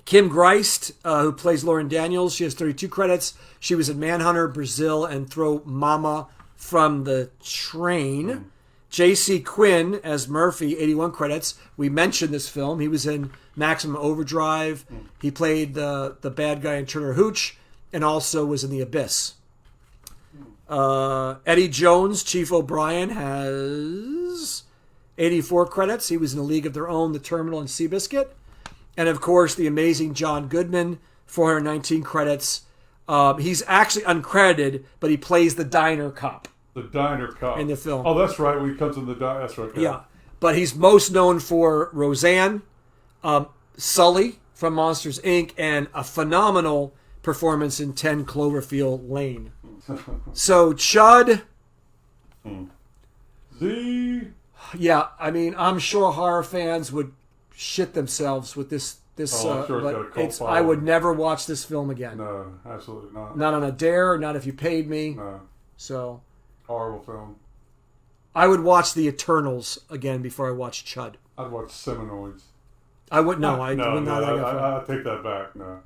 Kim Greist, who plays Lauren Daniels, she has 32 credits. She was in Manhunter, Brazil, and Throw Mama from the Train. J.C. Quinn as Murphy, 81 credits. We mentioned this film. He was in Maximum Overdrive. He played the bad guy in Turner Hooch, and also was in The Abyss. Eddie Jones, Chief O'Brien, has 84 credits. He was in A League of Their Own, The Terminal, and Seabiscuit. And, of course, the amazing John Goodman, 419 credits. He's actually uncredited, but he plays the diner cop. The diner cop. In the film. Oh, that's right. When he comes in the diner. That's right. Yeah. But he's most known for Roseanne, Sully from Monsters, Inc., and a phenomenal performance in 10 Cloverfield Lane. So, Chud. Yeah, I mean, I'm sure horror fans would shit themselves with this. Sure but I would never watch this film again. No, absolutely not. Not on a dare, not if you paid me. No. So. Horrible film. I would watch The Eternals again before I watch Chud. I'd watch Seminoids. I would no. I take that back. No.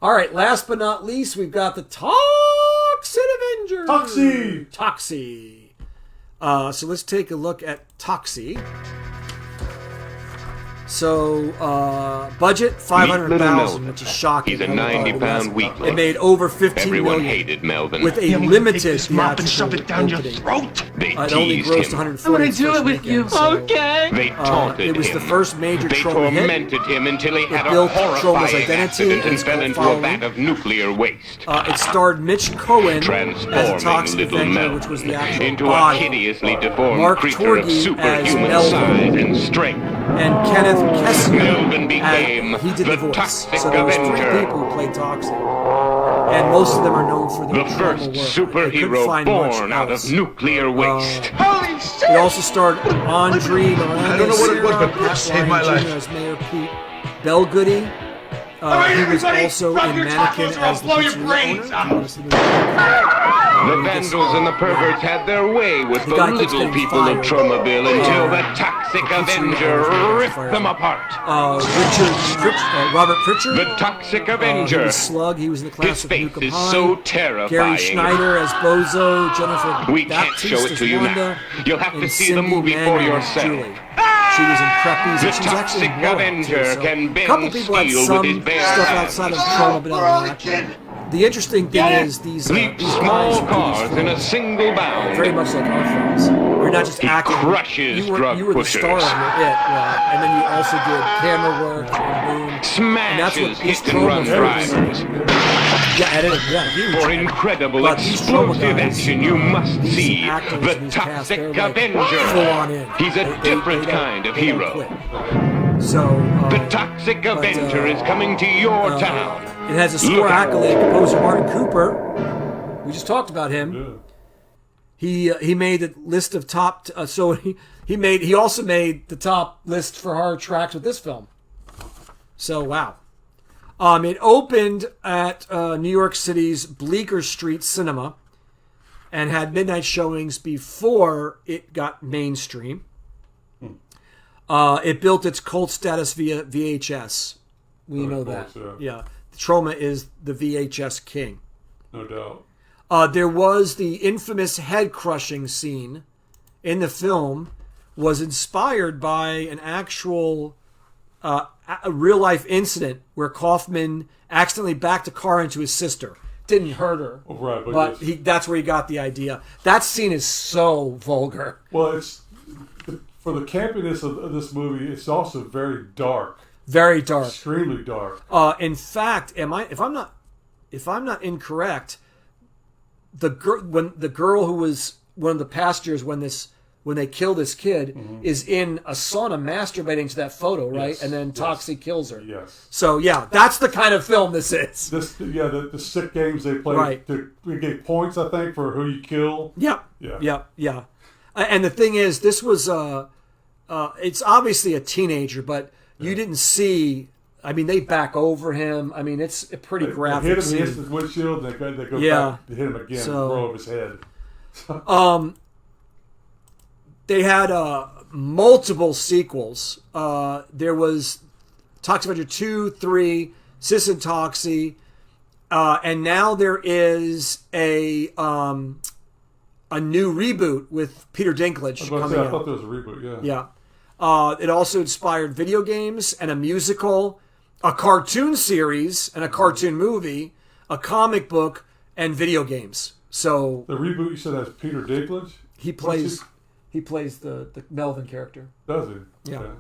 All right. Last but not least, we've got the Toxic Avengers. Toxie. So let's take a look at Toxie. So, budget $500,000, which is shocking. He's a 90-pound weakling. It made over $15 Everyone million. hated Melvin. With a limited mop and shove it down your throat. They it only teased grossed him. $140. I'm gonna do it with you. Okay. They taunted him. It was the first major They Troll hit. tormented him until he had a built Troll's horrifying identity accident and and fell into a following. vat of nuclear waste. It starred Mitch Cohen as a Transforming Toxic little Avenger, Melvin which was the actual into body. a hideously deformed Mark creature of Torgey superhuman as size Melvin. and strength. And Kenneth Kessler Melvin became he did the the voice. Toxic So there was 3 Avenger. people who played Toxic. And most of them are known for their The trauma first work. They couldn't superhero find much born out of else. nuclear waste. Holy shit! It also starred Andre Miranda. I don't know what it was, but Pat saved my Ryan life. Jr. as Mayor Pete Belgoody. He was also in Mannequin as the pizzeria owner. The vandals and the perverts had their way with the guy keeps little getting people of fired. Tromaville until the toxic Avenger ripped them apart. Robert Pritchard. The toxic He Avenger. was Slug. He was in the class His of face Nukem is High. so terrifying. Gary Schneider as Bozo. Jennifer We can't Baptiste show it as to you Wanda. now. You'll have to and see the Cindy movie for Manning as yourself. Julie. She was in Preppies. The And she was actually in toxic Blowout, Avenger too, so can a bend couple people had steel some with his bare stuff hands. outside of trauma, but not that. The interesting thing is these Leap these small guys cars in a single bound. very much like our films. You're not just He acting. crushes you were the drug star of pushers. it, and then you also did camera work and boom. Smashes these hit and run trauma films- drivers. Yeah, editing, yeah, huge. For incredible But these trauma explosive guys, action, you must these see actors the and these cast, Toxic they're like Avenger. full on in. He's a They different don't- kind of they don't hero. quit. So The Toxic Avenger is coming to your town. It has a score Look out. accolade. Composer Martin Cooper. We just talked about him. He made the list of top. So he also made the top list for horror tracks with this film. So wow. It opened at New York City's Bleecker Street Cinema and had midnight showings before it got mainstream. It built its cult status via VHS. We know that. Yeah. Troma is the VHS king. No doubt. There was the infamous head crushing scene in the film was inspired by an actual a real life incident where Kaufman accidentally backed a car into his sister. Didn't hurt her, Right, but that's where he got the idea. That scene is so vulgar. Well, it's for the campiness of this movie. It's also very dark. Very dark. Extremely dark. In fact, if I'm not incorrect, the girl who was one of the passengers when they kill this kid is in a sauna masturbating to that photo, right? Yes, And then yes. Toxie kills her. Yes. So yeah, that's the kind of film this is. The sick games they play. Right. They get points, I think, for who you kill. Yeah. Yeah. Yeah. And the thing is, this was it's obviously a teenager, but you didn't see. I mean, they back over him. I mean, it's a pretty graphic They hit him, scene. he hits his windshield, and they go back to hit him again So, and blow up his head. They had multiple sequels. There was Toxic Avenger 2, 3, Sis and Toxie, and now there is a new reboot with Peter Dinklage I coming out. thought there was a reboot, yeah. Yeah. It also inspired video games and a musical, a cartoon series and a cartoon movie, a comic book, and video games. So the reboot you said has Peter Dinklage? He plays the Melvin character. Does he? Yeah. Okay.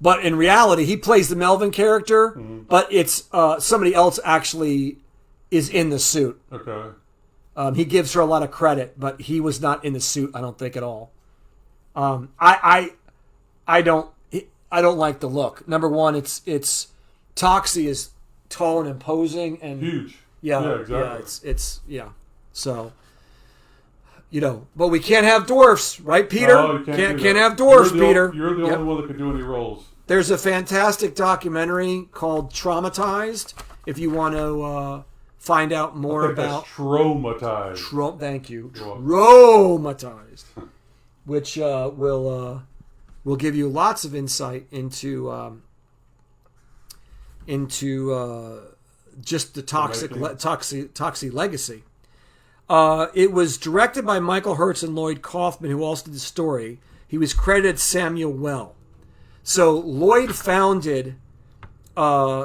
But in reality, he plays the Melvin character, but it's somebody else actually is in the suit. Okay. He gives her a lot of credit, but he was not in the suit, I don't think, at all. I don't like the look. Number one, it's Toxie is tall and imposing and huge. Yeah, exactly. Yeah, it's so. But we can't have dwarfs, right, Peter? No, you can't have dwarfs, Peter. You're the only one that can do any roles. There's a fantastic documentary called Traumatized. If you want to find out more about Traumatized. Thank you, Traumatized, which will give you lots of insight into just the toxic legacy. It was directed by Michael Hertz and Lloyd Kaufman, who also did the story. He was credited Samuel Well. So Lloyd founded Troma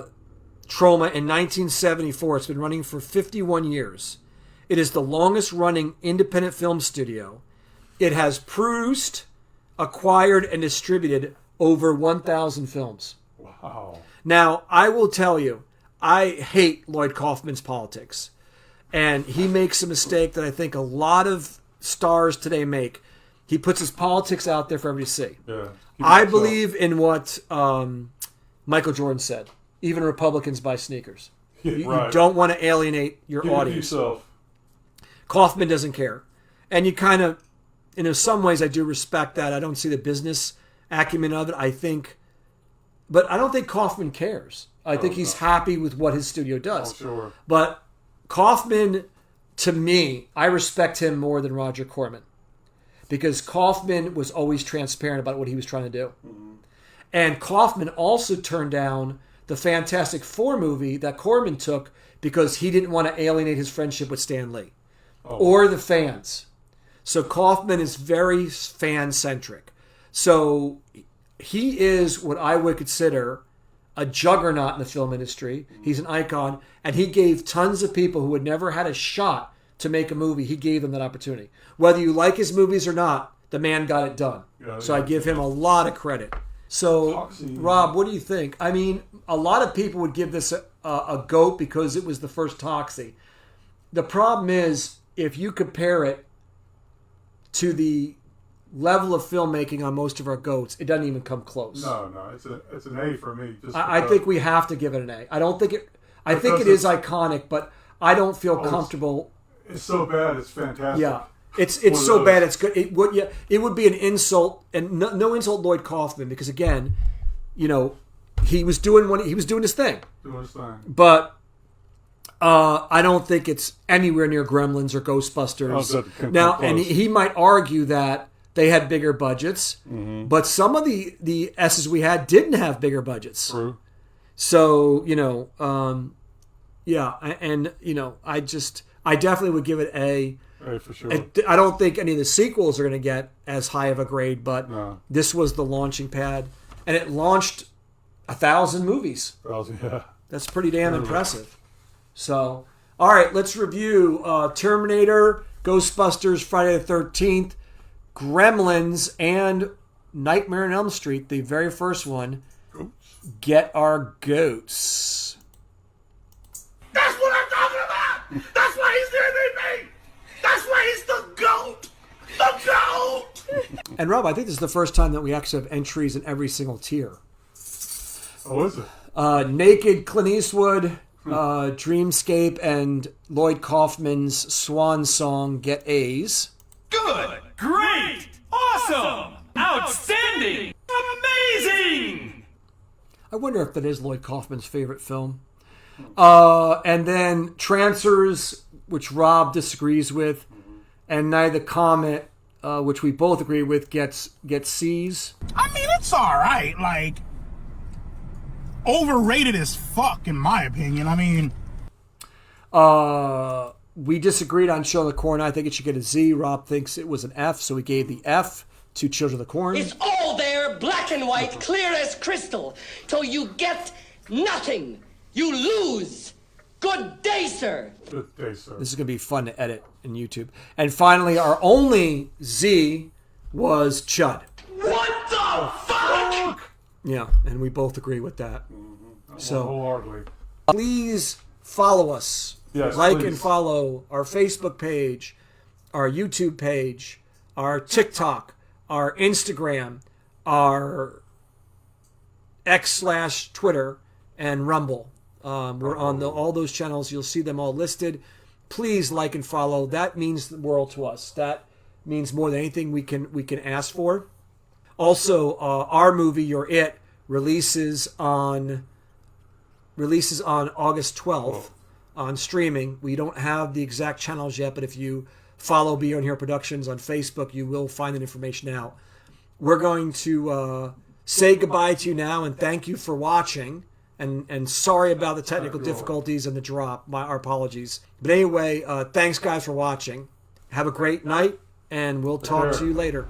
in 1974. It's been running for 51 years. It is the longest running independent film studio. It has produced, acquired, and distributed over 1,000 films. Wow. Now, I will tell you, I hate Lloyd Kaufman's politics. And he makes a mistake that I think a lot of stars today make. He puts his politics out there for everybody to see. Yeah. I believe in what Michael Jordan said. Even Republicans buy sneakers. You don't want to alienate your audience. Kaufman doesn't care. And you kind of, in some ways, I do respect that. I don't see the business acumen of it. But I don't think Kaufman cares. I think he's happy with what his studio does. Oh, sure. But Kaufman, to me, I respect him more than Roger Corman. Because Kaufman was always transparent about what he was trying to do. Mm-hmm. And Kaufman also turned down the Fantastic Four movie that Corman took because he didn't want to alienate his friendship with Stan Lee or the fans. So Kaufman is very fan-centric. So he is what I would consider a juggernaut in the film industry. He's an icon, and he gave tons of people who had never had a shot to make a movie, he gave them that opportunity. Whether you like his movies or not, the man got it done. So I give him a lot of credit. So, Rob, what do you think? I mean, a lot of people would give this a GOAT because it was the first Toxie. The problem is, if you compare it to the level of filmmaking on most of our GOATs, it doesn't even come close. No, it's an A for me. I think we have to give it an A. I don't think it. I think it is iconic, but I don't feel comfortable. It's so bad, it's fantastic. Yeah, it's so bad, it's good. It would be an insult, and no insult Lloyd Kaufman, because again, he was doing his thing. But I don't think it's anywhere near Gremlins or Ghostbusters. Now, and he might argue that they had bigger budgets, but some of the S's we had didn't have bigger budgets. True. So, I definitely would give it A. A for sure. I don't think any of the sequels are going to get as high of a grade, but this was the launching pad, and it launched 1,000 movies. 1,000, yeah. That's pretty damn impressive. So, all right, let's review Terminator, Ghostbusters, Friday the 13th, Gremlins, and Nightmare on Elm Street, the very first one. Get our goats. That's what I'm talking about! That's why he's there than me! That's why he's the GOAT! The GOAT! And Rob, I think this is the first time that we actually have entries in every single tier. Oh, is it? Naked Clint Eastwood, Dreamscape, and Lloyd Kaufman's Swan Song get A's. Good! Great! Awesome! Outstanding! Amazing! I wonder if that is Lloyd Kaufman's favorite film. And then Trancers, which Rob disagrees with, and Night of the Comet, which we both agree with, gets C's. I mean, it's all right. Like, overrated as fuck, in my opinion. I mean, we disagreed on Children of the Corn. I think it should get a Z. Rob thinks it was an F, so we gave the F to Children of the Corn. It's all there, black and white, clear as crystal. So you get nothing. You lose. Good day, sir. Good day, sir. This is going to be fun to edit in YouTube. And finally, our only Z was Chud. What the fuck? Yeah, and we both agree with that. So, wholeheartedly. Please follow us. Yes, please. And follow our Facebook page, our YouTube page, our TikTok, our Instagram, our X/Twitter, and Rumble. We're on all those channels. You'll see them all listed. Please like and follow. That means the world to us. That means more than anything we can ask for. Also, our movie You're It releases on August 12th on streaming. We don't have the exact channels yet, but if you follow Beyond Here Productions on Facebook, you will find that information out. We're going to say goodbye to you now and thank you for watching. And sorry about the technical difficulties and the drop. Our apologies. But anyway, thanks guys for watching. Have a great night, and we'll talk to you later.